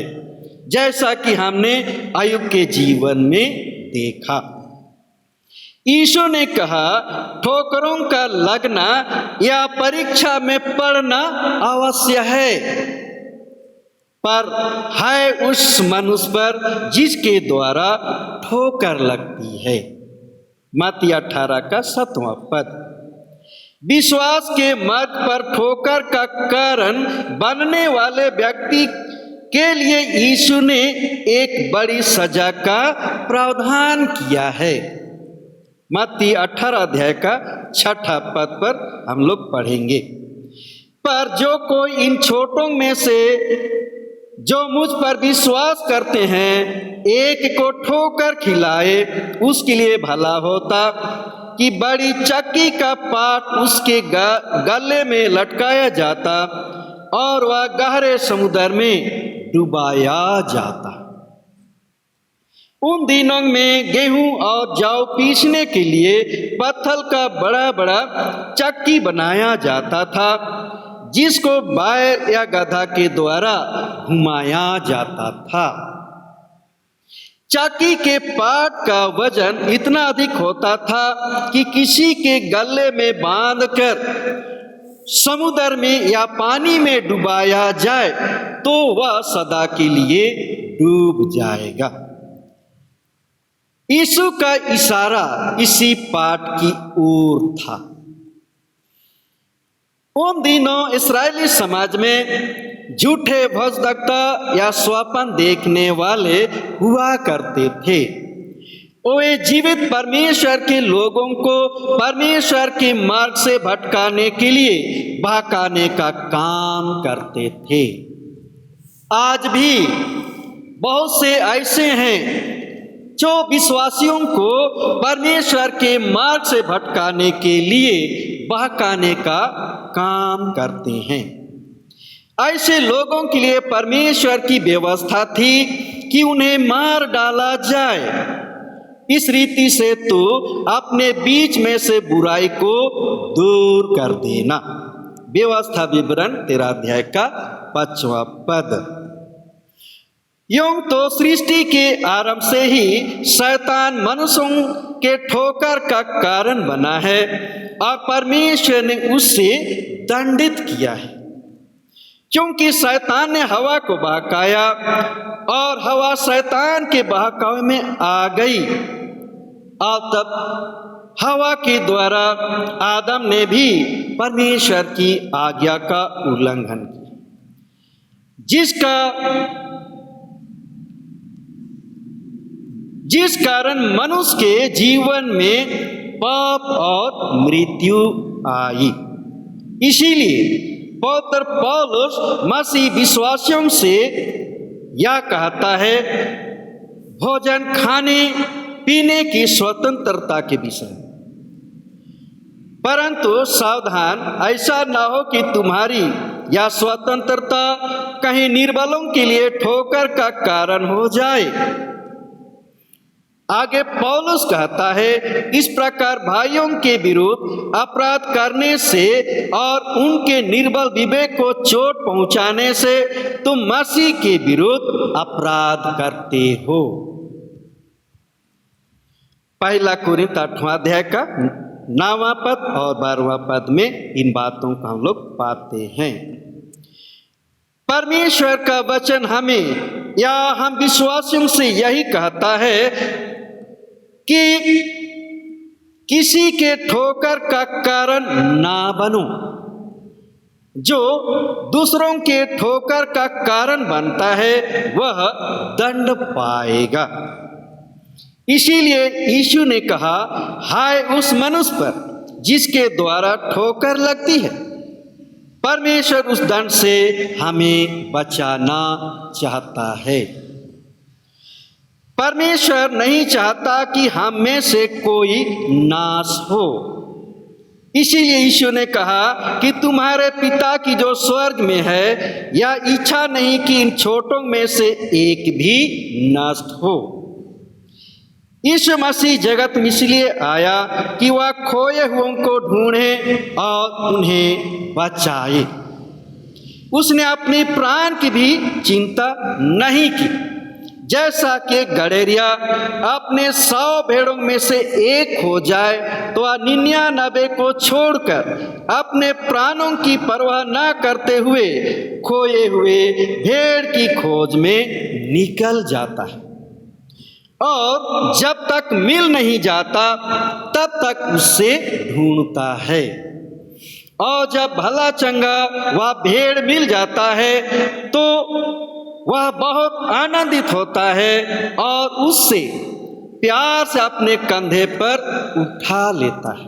जैसा कि हमने अय्यूब के जीवन में देखा। यीशु ने कहा, ठोकरों का लगना या परीक्षा में पड़ना अवश्य है, पर है उस मनुष्य पर जिसके द्वारा ठोकर लगती है। मत्ती 18 का 7वां पद। विश्वास के मार्ग पर ठोकर का कारण बनने वाले व्यक्ति के लिए यीशु ने एक बड़ी सजा का प्रावधान किया है। मत्ती 18 अध्याय का 6 पद पर हम लोग पढ़ेंगे। पर जो कोई इन छोटों में से जो मुझ पर विश्वास करते हैं एक को ठोकर खिलाए, उसके लिए भला होता कि बड़ी चक्की का पाट उसके गले में लटकाया जाता और वह गहरे समुद्र में डुबाया जाता। उन दिनों में गेहूं और जौ पीसने के लिए पत्थर का बड़ा बड़ा चक्की बनाया जाता था, जिसको बैल या गधा के द्वारा घुमाया जाता था। चक्की के पाट का वजन इतना अधिक होता था कि किसी के गले में बांधकर समुद्र में या पानी में डुबाया जाए तो वह सदा के लिए डूब जाएगा। यीशु का इशारा इसी पाट की ओर था। उन दिनों इस्राएली समाज में झूठे भविष्यद्वक्ता या स्वप्न देखने वाले हुआ करते थे। वे जीवित परमेश्वर के लोगों को परमेश्वर के मार्ग से भटकाने के लिए बहकाने का काम करते थे। आज भी बहुत से ऐसे हैं जो विश्वासियों को परमेश्वर के मार्ग से भटकाने के लिए बहकाने का काम करते हैं। ऐसे लोगों के लिए परमेश्वर की व्यवस्था थी कि उन्हें मार डाला जाए। इस रीति से तो अपने बीच में से बुराई को दूर कर देना। व्यवस्था विवरण 13 अध्याय का 5वां पद। यूं तो सृष्टि के आरंभ से ही शैतान मनुष्यों के ठोकर का कारण बना है और परमेश्वर ने उससे दंडित किया है, क्योंकि शैतान ने हवा को बहकाया और हवा शैतान के बहकावे में आ गई और तब हवा के द्वारा आदम ने भी परमेश्वर की आज्ञा का उल्लंघन किया, जिस कारण मनुष्य के जीवन में पाप और मृत्यु आई। इसीलिए पवित्र पौलुस मसीह विश्वासियों से यह कहता है भोजन खाने पीने की स्वतंत्रता के विषय। परंतु सावधान, ऐसा न हो कि तुम्हारी यह स्वतंत्रता कहीं निर्बलों के लिए ठोकर का कारण हो जाए। आगे पौलुस कहता है, इस प्रकार भाइयों के विरुद्ध अपराध करने से और उनके निर्बल विवेक को चोट पहुंचाने से तुम मसीह के विरुद्ध अपराध करते हो। पहला कुरिन्थ 8वां अध्याय का 9वां पद और 12वां पद में इन बातों को हम लोग पाते हैं। परमेश्वर का वचन हमें या हम विश्वासियों से यही कहता है कि किसी के ठोकर का कारण ना बनो। जो दूसरों के ठोकर का कारण बनता है वह दंड पाएगा। इसीलिए यीशु ने कहा, हाय उस मनुष्य पर जिसके द्वारा ठोकर लगती है। परमेश्वर उस दंड से हमें बचाना चाहता है। परमेश्वर नहीं चाहता कि हम में से कोई नाश हो। इसीलिए यीशु ने कहा कि तुम्हारे पिता की जो स्वर्ग में है, यह इच्छा नहीं कि इन छोटों में से एक भी नष्ट हो। यीशु मसीह जगत में इसलिए आया कि वह खोए हुओं को ढूंढे और उन्हें बचाए। उसने अपने प्राण की भी चिंता नहीं की। जैसा कि गड़ेरिया अपने 100 भेड़ों में से एक हो जाए तो वह 99 को छोड़कर अपने प्राणों की परवाह न करते हुए खोए हुए भेड़ की खोज में निकल जाता है और जब तक मिल नहीं जाता तब तक उससे ढूंढता है। और जब भला चंगा वह भेड़ मिल जाता है तो वह बहुत आनंदित होता है और उससे प्यार से अपने कंधे पर उठा लेता है।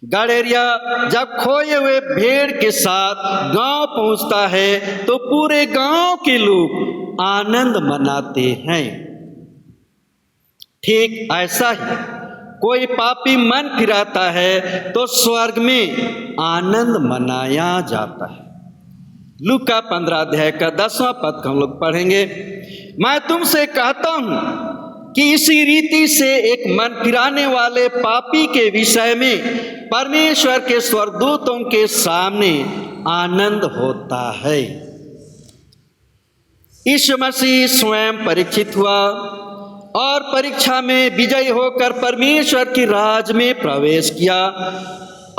गड़ेरिया जब खोए हुए भेड़ के साथ गांव पहुंचता है तो पूरे गांव के लोग आनंद मनाते हैं। ठीक ऐसा ही कोई पापी मन फिराता है तो स्वर्ग में आनंद मनाया जाता है। लूका 15 अध्याय का 10वां पद हम लोग पढ़ेंगे। मैं तुमसे कहता हूं कि इसी रीति से एक मन फिराने वाले पापी के विषय में परमेश्वर के स्वर्गदूतों के सामने आनंद होता है। यीशु मसीह स्वयं परीक्षित हुआ और परीक्षा में विजयी होकर परमेश्वर की राज में प्रवेश किया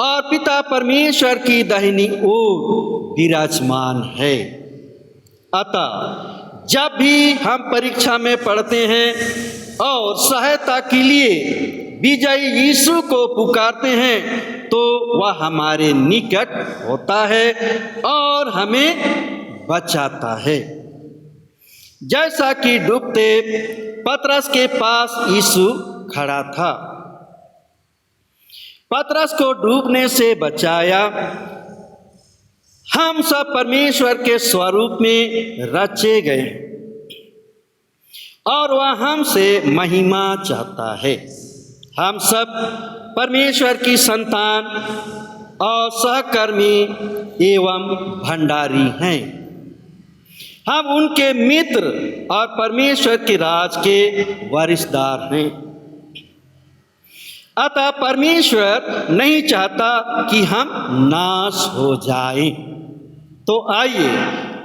और पिता परमेश्वर की दाहिनी ओर विराजमान है। अतः जब भी हम परीक्षा में पढ़ते हैं और सहायता के लिए विजयी यीशु को पुकारते हैं तो वह हमारे निकट होता है और हमें बचाता है। जैसा कि डूबते पतरस के पास यीशु खड़ा था, पतरस को डूबने से बचाया। हम सब परमेश्वर के स्वरूप में रचे गए। और वह हमसे महिमा चाहता है। हम सब परमेश्वर की संतान और सहकर्मी एवं भंडारी हैं। हम उनके मित्र और परमेश्वर के राज के वारिसदार हैं। अतः परमेश्वर नहीं चाहता कि हम नाश हो जाएं। तो आइए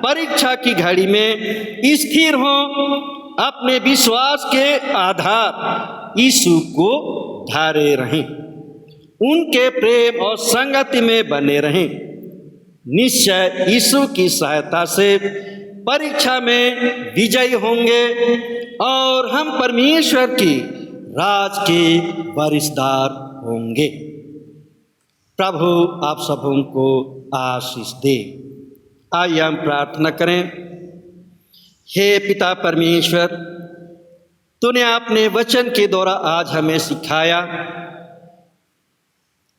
परीक्षा की घड़ी में स्थिर हों, अपने विश्वास के आधार यीशु को धारे रहें, उनके प्रेम और संगति में बने रहें। निश्चय यीशु की सहायता से परीक्षा में विजयी होंगे और हम परमेश्वर की राज के वारिसदार होंगे। प्रभु आप सबों को आशीष दे। आइए हम प्रार्थना करें। हे पिता परमेश्वर, तूने अपने वचन के द्वारा आज हमें सिखाया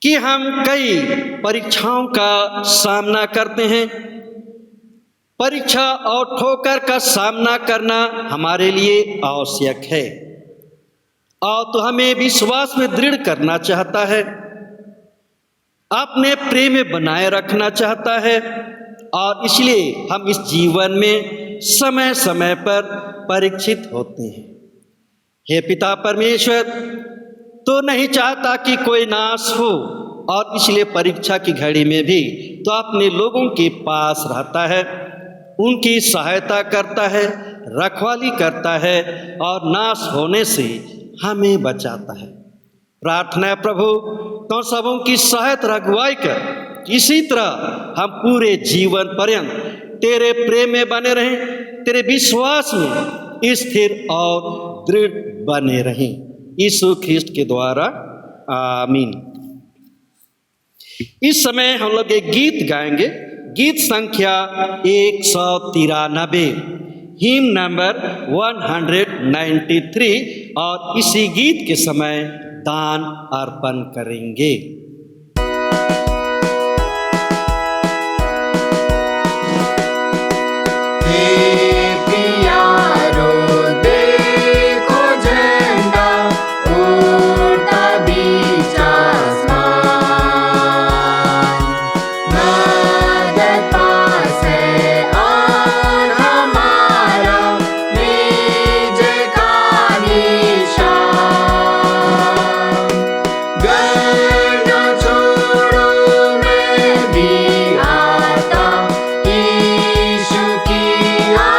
कि हम कई परीक्षाओं का सामना करते हैं। परीक्षा और ठोकर का सामना करना हमारे लिए आवश्यक है और तो हमें विश्वास में दृढ़ करना चाहता है, अपने प्रेम में बनाए रखना चाहता है और इसलिए हम इस जीवन में समय समय पर परीक्षित होते हैं। हे पिता परमेश्वर, तो नहीं चाहता कि कोई नाश हो और इसलिए परीक्षा की घड़ी में भी तो अपने लोगों के पास रहता है, उनकी सहायता करता है, रखवाली करता है और नाश होने से हमें बचाता है। प्रार्थना है प्रभु, तो सबों की सहायता अगुवाई कर इसी तरह हम पूरे जीवन पर्यंत तेरे प्रेम में बने रहें, तेरे विश्वास में स्थिर और दृढ़ बने रहें। यीशु ख्रिस्ट के द्वारा आमीन। इस समय हम लोग एक गीत गाएंगे, गीत संख्या 193, हिम नंबर 193, और इसी गीत के समय दान अर्पण करेंगे। की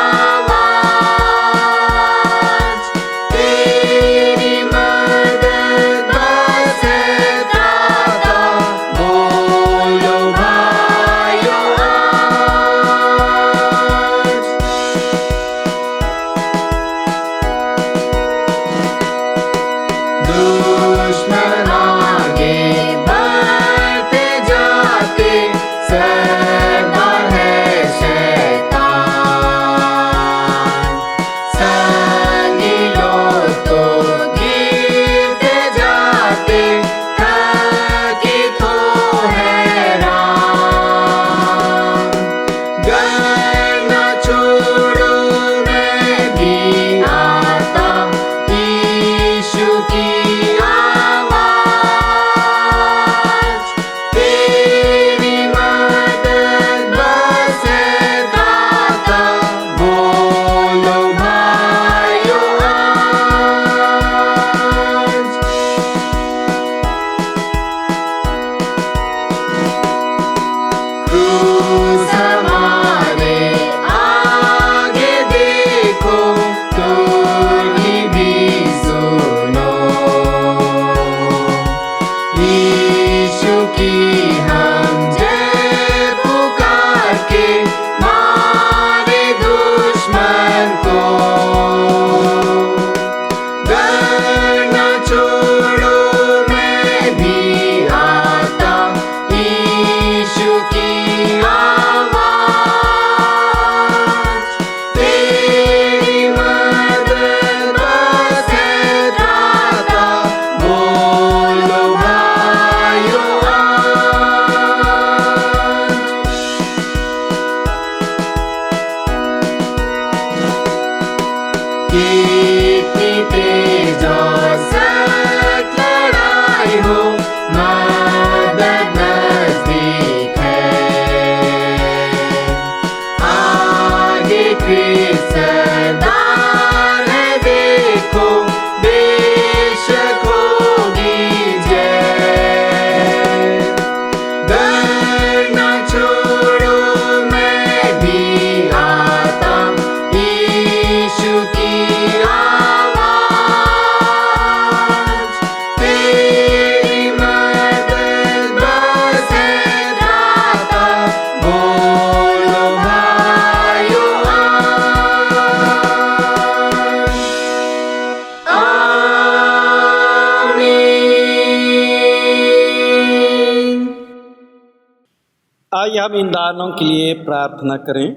आइए हम इन दानों के लिए प्रार्थना करें।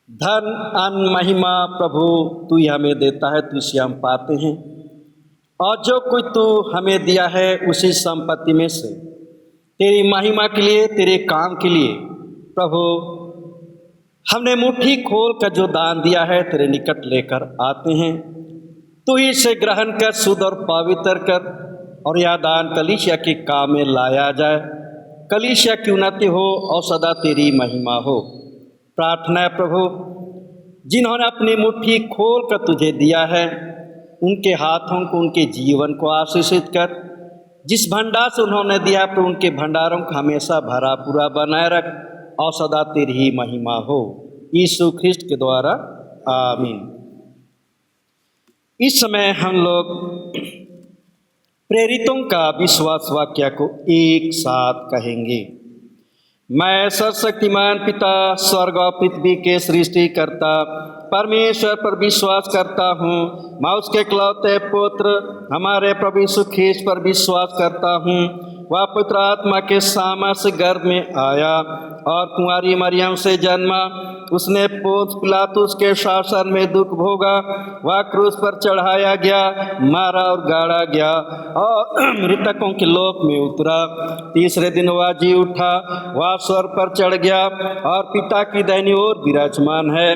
धन अन्न महिमा प्रभु तू ही हमें देता है, तू इसे हम पाते हैं, और जो कुछ तू हमें दिया है उसी संपत्ति में से तेरी महिमा के लिए, तेरे काम के लिए प्रभु हमने मुट्ठी खोल कर जो दान दिया है तेरे निकट लेकर आते हैं। तू ही इसे ग्रहण कर, शुद्ध और पवित्र कर, और यह दान कलीसिया के काम में लाया जाए, कलीसिया की उन्नति हो और सदा तेरी महिमा हो। प्रार्थना है प्रभु, जिन्होंने अपनी मुट्ठी खोल कर तुझे दिया है उनके हाथों को, उनके जीवन को आशीषित कर। जिस भंडार से उन्होंने दिया है प्रभु, उनके भंडारों को हमेशा भरा पूरा बनाए रख और सदा तेरी ही महिमा हो, यीशु ख्रिस्ट के द्वारा आमीन। इस समय हम लोग प्रेरितों का विश्वास वाक्य को एक साथ कहेंगे। मैं सर्वशक्तिमान पिता स्वर्ग और पृथ्वी के सृष्टिकर्ता परमेश्वर पर विश्वास करता हूँ। मैं उसके इकलौते पुत्र हमारे प्रभु यीशु ख्रिस्त पर विश्वास करता हूँ। वह पवित्र आत्मा के सामर्थ से गर्भ में आया और कुंवारी मरियम से जन्मा। उसने पोंस पिलातुस के शासन में दुख भोगा। वह क्रूस पर चढ़ाया गया, मारा और गाड़ा गया और मृतकों के लोक में उतरा। तीसरे दिन वह जी उठा, वह स्वर्ग पर चढ़ गया और पिता की दाहिनी ओर विराजमान है।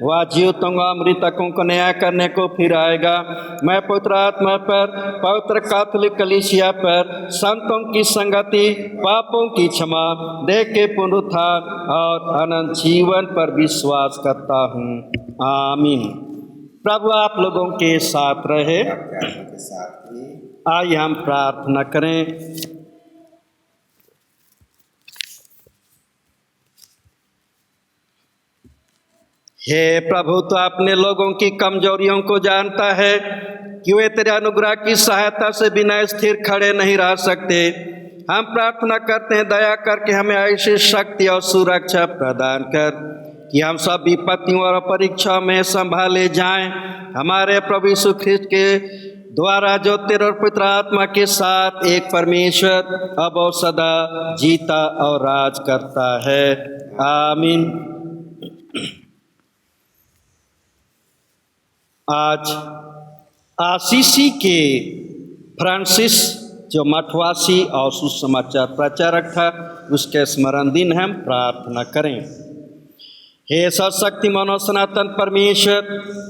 वह जीवितों व मृतकों को न्याय करने को फिर आएगा। मैं पवित्र आत्मा पर, पवित्र कैथोलिक कलीसिया पर, संतों की संगति, पापों की क्षमा, देह के पुनरुत्थान और अनंत जीवन पर विश्वास करता हूँ। आमीन। प्रभु आप लोगों के साथ रहे। आइए हम प्रार्थना करें। हे प्रभु, तो अपने लोगों की कमजोरियों को जानता है कि वे तेरे अनुग्रह की सहायता से बिना स्थिर खड़े नहीं रह सकते। हम प्रार्थना करते हैं, दया करके हमें ऐसी शक्ति और सुरक्षा प्रदान कर कि हम सब विपत्तियों और परीक्षाओं में संभाले जाएं। हमारे प्रभु यीशु ख्रिस्त के द्वारा जो तेरे और पवित्र आत्मा के साथ एक परमेश्वर अब और सदा जीता और राज करता है। आमीन। आज आशीषी के फ्रांसिस जो मठवासी और सुसमाचार प्रचारक था, उसके स्मरण दिन हम प्रार्थना करें। हे सर्वशक्तिमान और सनातन परमेश्वर,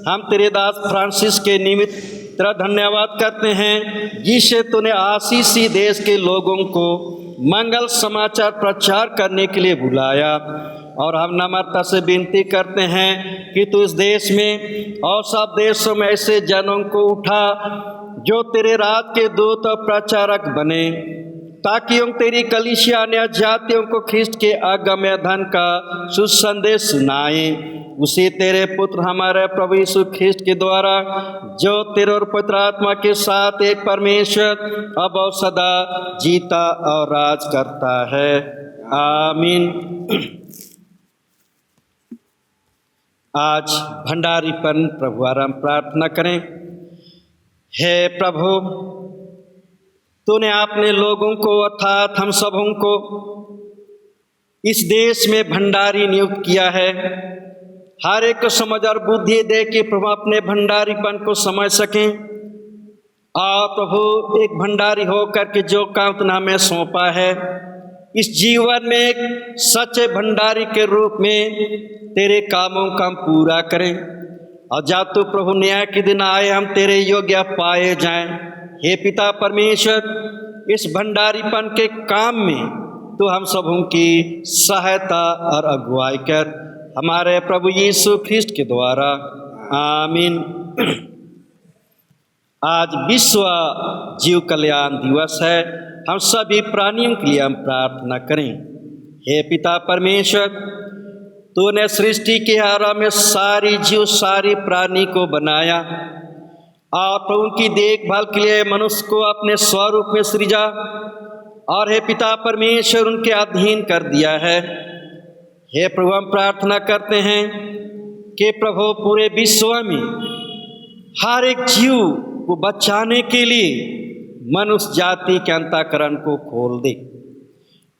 हम तेरे दास फ्रांसिस के निमित्त तेरा धन्यवाद करते हैं, जिसे तूने आशीषी देश के लोगों को मंगल समाचार प्रचार करने के लिए बुलाया। और हम नम्रता से विनती करते हैं कि तू इस देश में और सब देशों में ऐसे जनों को उठा जो तेरे राज के दूत और प्रचारक बने, ताकि हम तेरी कलीसिया अन्य जातियों को ख्रिस्त के अगम्य धन का सुसंदेश सुनाएं। उसी तेरे पुत्र हमारे प्रभु यीशु ख्रिस्त के द्वारा, जो तेरे और पवित्र आत्मा के साथ एक परमेश्वर अब और सदा जीता और राज करता है। आमीन। आज भंडारीपन प्रभु आराम प्रार्थना करें। हे प्रभु, तूने अपने लोगों को अर्थात हम सबों को इस देश में भंडारी नियुक्त किया है। हर एक को समझ और बुद्धि दे कि प्रभु अपने भंडारीपन को समझ सकें, और प्रभु एक भंडारी होकर के जो काम तूने हमें सौंपा है, इस जीवन में एक सच्चे भंडारी के रूप में तेरे कामों का हम पूरा करें। और जब तू प्रभु न्याय के दिन आए, हम तेरे योग्य पाए जाएं। हे पिता परमेश्वर, इस भंडारीपन के काम में तू हम सबों की सहायता और अगुवाई कर, हमारे प्रभु यीशु ख्रिस्त के द्वारा। आमीन। आज विश्व जीव कल्याण दिवस है। हम सभी प्राणियों के लिए हम प्रार्थना करें। हे पिता परमेश्वर, तूने सृष्टि के आरंभ में सारी जीव, सारी प्राणी को बनाया और प्रभु की देखभाल के लिए मनुष्य को अपने स्वरूप में सृजा, और हे पिता परमेश्वर उनके अधीन कर दिया है। हे प्रभु, हम प्रार्थना करते हैं कि प्रभु पूरे विश्व में हर एक जीव को बचाने के लिए मनुष्य जाति के अंतःकरण को खोल दे।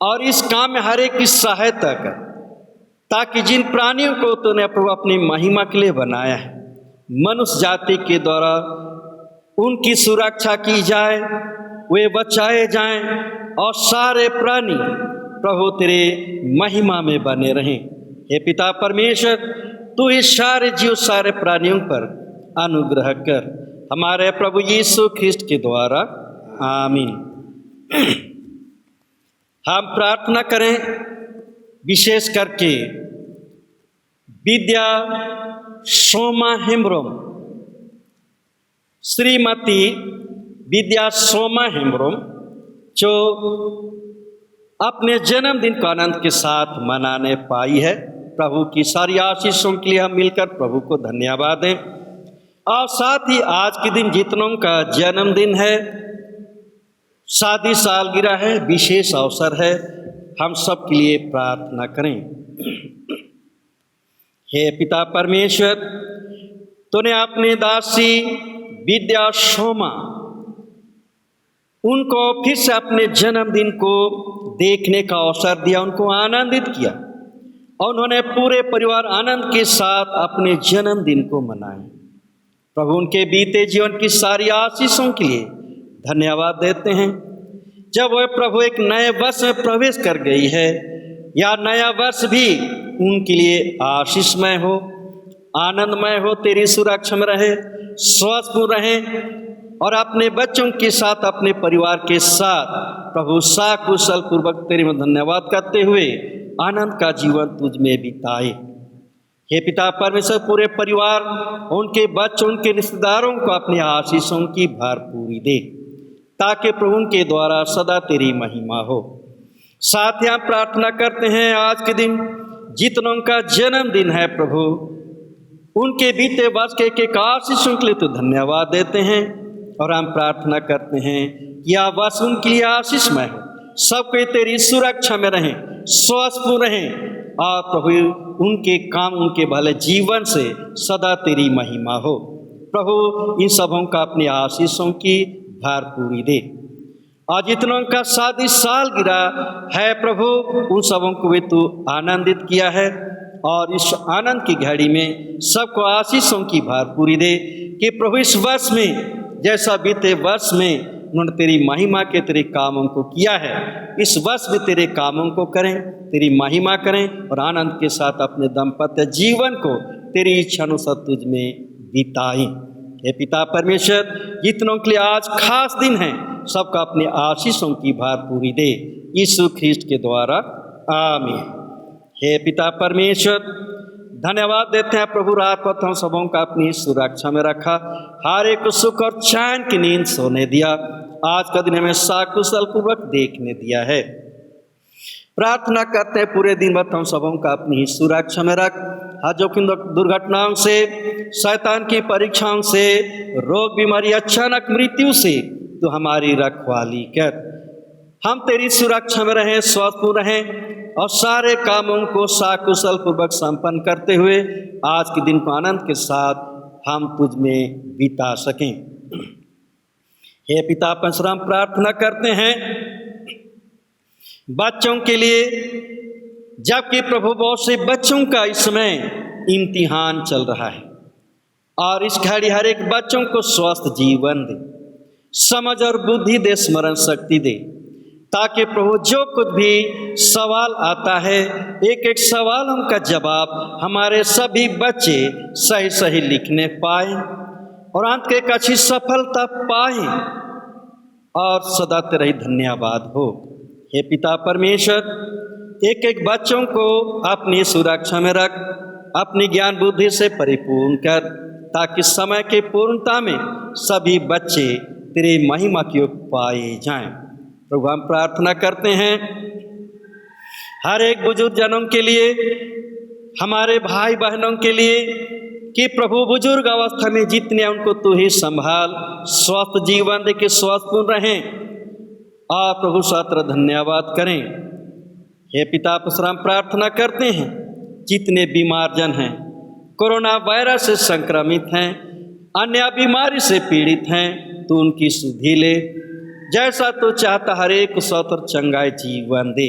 और इस काम में हर एक की सहायता कर, ताकि जिन प्राणियों को तूने प्रभु अपनी महिमा के लिए बनाया है, मनुष्य जाति के द्वारा उनकी सुरक्षा की जाए, वे बचाए जाएं और सारे प्राणी प्रभु तेरे महिमा में बने रहें। हे पिता परमेश्वर, तू इस सारे जीव सारे प्राणियों पर अनुग्रह कर, हमारे प्रभु यीशु ख्रिस्ट के द्वारा, आमीन। हम प्रार्थना करें विशेष करके विद्या सोमा हेम्ब्रोम, श्रीमती विद्या सोमा हेम्ब्रोम, जो अपने जन्मदिन को आनंद के साथ मनाने पाई है। प्रभु की सारी आशीषों के लिए हम मिलकर प्रभु को धन्यवाद दें। और साथ ही आज के दिन जितनों का जन्मदिन है, शादी सालगिरह है, विशेष अवसर है, हम सब के लिए प्रार्थना करें। हे पिता परमेश्वर, तूने अपने दासी विद्या सोमा उनको फिर से अपने जन्मदिन को देखने का अवसर दिया, उनको आनंदित किया और उन्होंने पूरे परिवार आनंद के साथ अपने जन्मदिन को मनाया। प्रभु उनके बीते जीवन की सारी आशीषों के लिए धन्यवाद देते हैं। जब वह प्रभु एक नए वर्ष में प्रवेश कर गई है, या नया वर्ष भी उनके लिए आशीषमय हो, आनंदमय हो, तेरी सुरक्षा में रहे, स्वस्थ रहे और अपने बच्चों के साथ, अपने परिवार के साथ प्रभु साकुशल पूर्वक तेरे में धन्यवाद करते हुए आनंद का जीवन तुझ में बिताए। हे पिता परमेश्वर, पूरे परिवार, उनके बच्चों, उनके रिश्तेदारों को अपनी आशीषों की भरपूरी दे, ताकि प्रभु उनके द्वारा सदा तेरी महिमा हो। साथ ही हम प्रार्थना करते हैं आज के दिन जितनों का जन्मदिन है प्रभु, उनके बीते वर्ष के एक आशीषों के लिए तो धन्यवाद देते हैं और हम प्रार्थना करते हैं कि यह वर्ष उनके लिए आशीषमय हो, सबके तेरी सुरक्षा में रहें, स्वस्थ रहें और प्रभु उनके काम, उनके भले जीवन से सदा तेरी महिमा हो। प्रभु इन सबों का अपनी आशीषों की भरपूरी दे। और जितनों का शादी सालगिरह है प्रभु, उन सबों को भी तू आनंदित किया है और इस आनंद की घड़ी में सबको आशीषों की भरपूरी दे कि प्रभु इस वर्ष में जैसा बीते वर्ष में उन्होंने तेरी महिमा के तेरे कामों को किया है, इस वर्ष भी तेरे कामों को करें, तेरी महिमा करें और आनंद के साथ अपने दाम्पत्य जीवन को तेरी इच्छा अनुसार तुझ में बिताएं। हे पिता परमेश्वर, जितनों के लिए आज खास दिन है, सबका अपने आशीषों की भरपूरी दे, यीशु ख्रिस्ट के द्वारा, आमीन। हे पिता परमेश्वर, धन्यवाद देते हैं प्रभु, रात को हम सबों का अपनी सुरक्षा में रखा, हर एक को सुख और चैन की नींद सोने दिया, आज का दिन हमें साकुशल पूर्वक देखने दिया है। प्रार्थना करते हैं पूरे दिन भर हम सबों का अपनी सुरक्षा में रख, हर जोखिम दुर्घटनाओं से, शैतान की परीक्षाओं से, रोग बीमारी, अचानक मृत्यु से तू हमारी रखवाली कर। हम तेरी सुरक्षा में रहें, स्वस्थ रहें और सारे कामों को साकुशल पूर्वक संपन्न करते हुए आज के दिन को आनंद के साथ हम तुझ में बिता सकें। हे पिता परमेश्वर, प्रार्थना करते हैं बच्चों के लिए, जबकि प्रभु बहुत से बच्चों का इसमें इम्तिहान चल रहा है, और इस घड़ी हर एक बच्चों को स्वस्थ जीवन दे, समझ और बुद्धि दे, स्मरण शक्ति दे, ताकि प्रभु जो कुछ भी सवाल आता है, एक एक सवालों का जवाब हमारे सभी बच्चे सही सही लिखने पाए और अंत के एक अच्छी सफलता पाए और सदा तेरा ही धन्यवाद हो। हे पिता परमेश्वर, एक एक बच्चों को अपनी सुरक्षा में रख, अपनी ज्ञान बुद्धि से परिपूर्ण कर, ताकि समय की पूर्णता में सभी बच्चे तेरे महिमा की ओर पाए जाएं। प्रभु, हम प्रार्थना करते हैं हर एक बुजुर्ग जनों के लिए, हमारे भाई बहनों के लिए, कि प्रभु बुजुर्ग अवस्था में जितने उनको तू ही संभाल, स्वस्थ जीवन दे के स्वस्थ रहें और प्रभु सात्र धन्यवाद करें। हे पिता परमेश्वर, प्रार्थना करते हैं जितने बीमार जन हैं, कोरोना वायरस से संक्रमित हैं, अन्य बीमारी से पीड़ित हैं, तू उनकी सुधि ले, जैसा तू चाहता हर एक को स्वस्थ और चंगाई जीवन दे।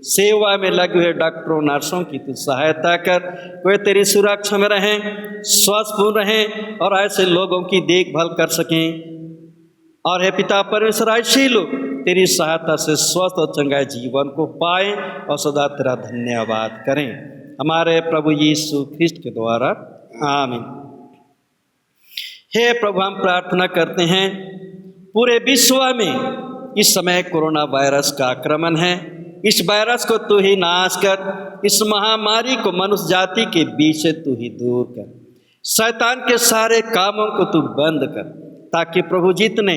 सेवा में लगे हुए डॉक्टरों नर्सों की तू सहायता कर, वे तेरी सुरक्षा में रहें, स्वस्थपूर्ण रहें और ऐसे लोगों की देखभाल कर सकें। और हे पिता परमेश्वर, ऐसे लोग तेरी सहायता से स्वस्थ और चंगाई जीवन को पाएं और सदा तेरा धन्यवाद करें, हमारे प्रभु यीशु ख्रिस्ट के द्वारा, आमीन। हे प्रभु, हम प्रार्थना करते हैं पूरे विश्व में इस समय कोरोना वायरस का आक्रमण है, इस वायरस को तू ही नाश कर, इस महामारी को मनुष्य जाति के बीच से तू ही दूर कर, शैतान के सारे कामों को तू बंद कर, ताकि प्रभु जितने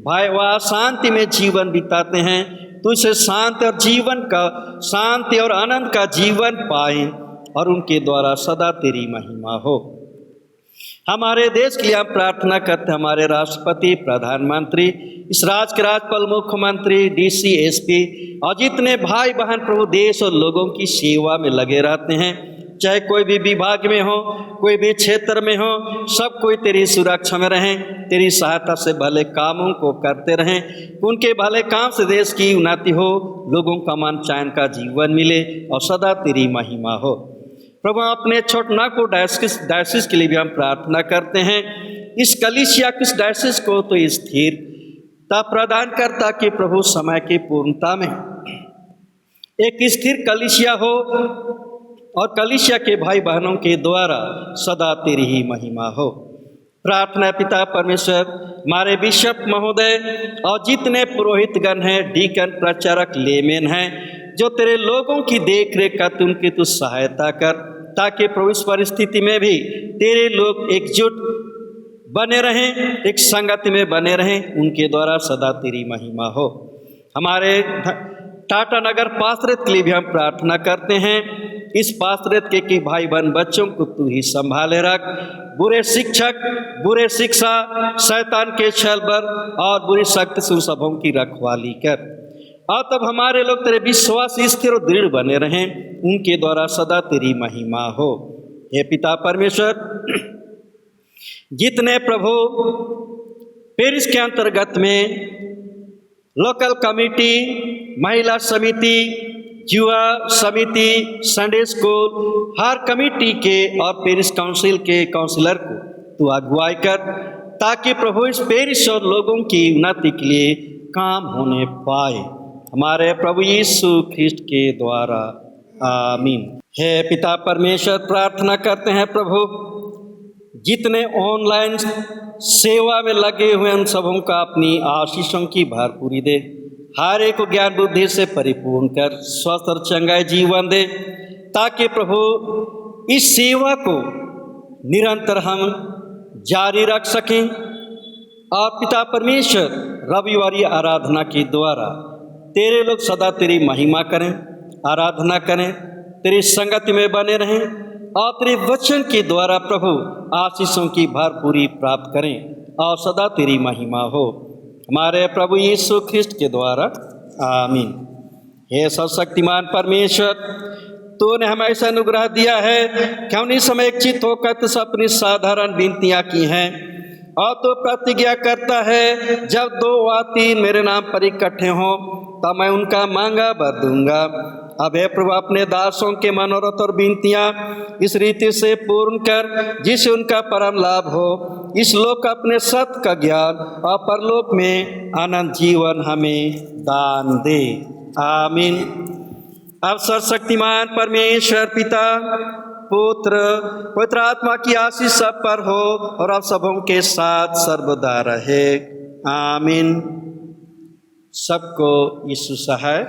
भाई वह शांति में जीवन बिताते हैं तुझसे शांति और जीवन का शांति और आनंद का जीवन पाएं और उनके द्वारा सदा तेरी महिमा हो। हमारे देश के लिए हम प्रार्थना करते हैं, हमारे राष्ट्रपति, प्रधानमंत्री, इस राज्य के राज्यपाल, मुख्यमंत्री, डीसी, एसपी और जितने भाई बहन प्रभु देश और लोगों की सेवा में लगे रहते हैं, चाहे कोई भी विभाग में हो, कोई भी क्षेत्र में हो, सब कोई तेरी सुरक्षा में रहें, तेरी सहायता से भले कामों को करते रहें, उनके भले काम से देश की उन्नति हो, लोगों का मन चैन का जीवन मिले और सदा तेरी महिमा हो। प्रभु, अपने छोटनागपुर डायसिस के लिए भी हम प्रार्थना करते हैं, इस कलीसिया किस डायसिस को तो स्थिरता प्रदान कर, ताकि प्रभु समय की पूर्णता में एक स्थिर कलीसिया हो और कलीसिया के भाई बहनों के द्वारा सदा तेरी ही महिमा हो। प्रार्थना पिता परमेश्वर, हमारे बिशप महोदय और जितने पुरोहितगण हैं, डीकन, प्रचारक, लेमेन हैं, जो तेरे लोगों की देख रेख कर उनकी तू सहायता कर, ताकि प्रभु इस परिस्थिति में भी तेरे लोग एकजुट बने रहें, एक संगति में बने रहें, उनके द्वारा सदा तेरी महिमा हो। हमारे टाटा नगर पास्टरेट के लिए भी हम प्रार्थना करते हैं, इस पास्टरेट के भाई बहन बच्चों को तू ही संभाले रख, बुरे शिक्षक, बुरे शिक्षा, शैतान के छल पर और बुरी शक्ति से सबों की रखवाली कर, और तब हमारे लोग तेरे विश्वास स्थिर और दृढ़ बने रहें, उनके द्वारा सदा तेरी महिमा हो। हे पिता परमेश्वर, जितने प्रभु पेरिस के अंतर्गत में लोकल कमेटी, महिला समिति, युवा समिति, संडे स्कूल, हर कमेटी के और पेरिस काउंसिल के काउंसिलर को तू अगुवाई कर, ताकि प्रभु इस पेरिस और लोगों की उन्नति के लिए काम होने पाए, हमारे प्रभु यीशु ख्रिस्ट के द्वारा, आमीन। हे पिता परमेश्वर, प्रार्थना करते हैं प्रभु, जितने ऑनलाइन सेवा में लगे हुए उन सबों का अपनी आशीषों की भरपूरी दे, हर एक को ज्ञान बुद्धि से परिपूर्ण कर, स्वस्थ और चंगाई जीवन दे, ताकि प्रभु इस सेवा को निरंतर हम जारी रख सकें और पिता परमेश्वर रविवारी आराधना के द्वारा तेरे लोग सदा तेरी महिमा करें, आराधना करें, तेरी संगति में बने रहें और तेरे वचन के द्वारा प्रभु आशीषों की भरपूरी प्राप्त करें और सदा तेरी महिमा हो, हमारे प्रभु यीशु ख्रिस्ट के द्वारा, आमीन। हे सर्वशक्तिमान परमेश्वर, तूने हमें ऐसा अनुग्रह दिया है कि हमने इस समय एक चित्त होकर तुझसे अपनी साधारण विनतियाँ की हैं, और तो प्रतिज्ञा करता है, जब 2 व 3 मेरे नाम पर इकट्ठे हों तब मैं उनका मांगा भर दूंगा। अब हे प्रभु, अपने दासों के मनोरथ और विनतियाँ इस रीति से पूर्ण कर, जिससे उनका परम लाभ हो, इस लोक का अपने सत्य का ज्ञान और परलोक में अनंत जीवन हमें दान दे, आमीन। अब सर्वशक्तिमान परमेश्वर पिता, पुत्र, पवित्र आत्मा की आशीष सब पर हो और आप सबों के साथ सर्वदा रहे, आमीन। सबको यीशु सहाय।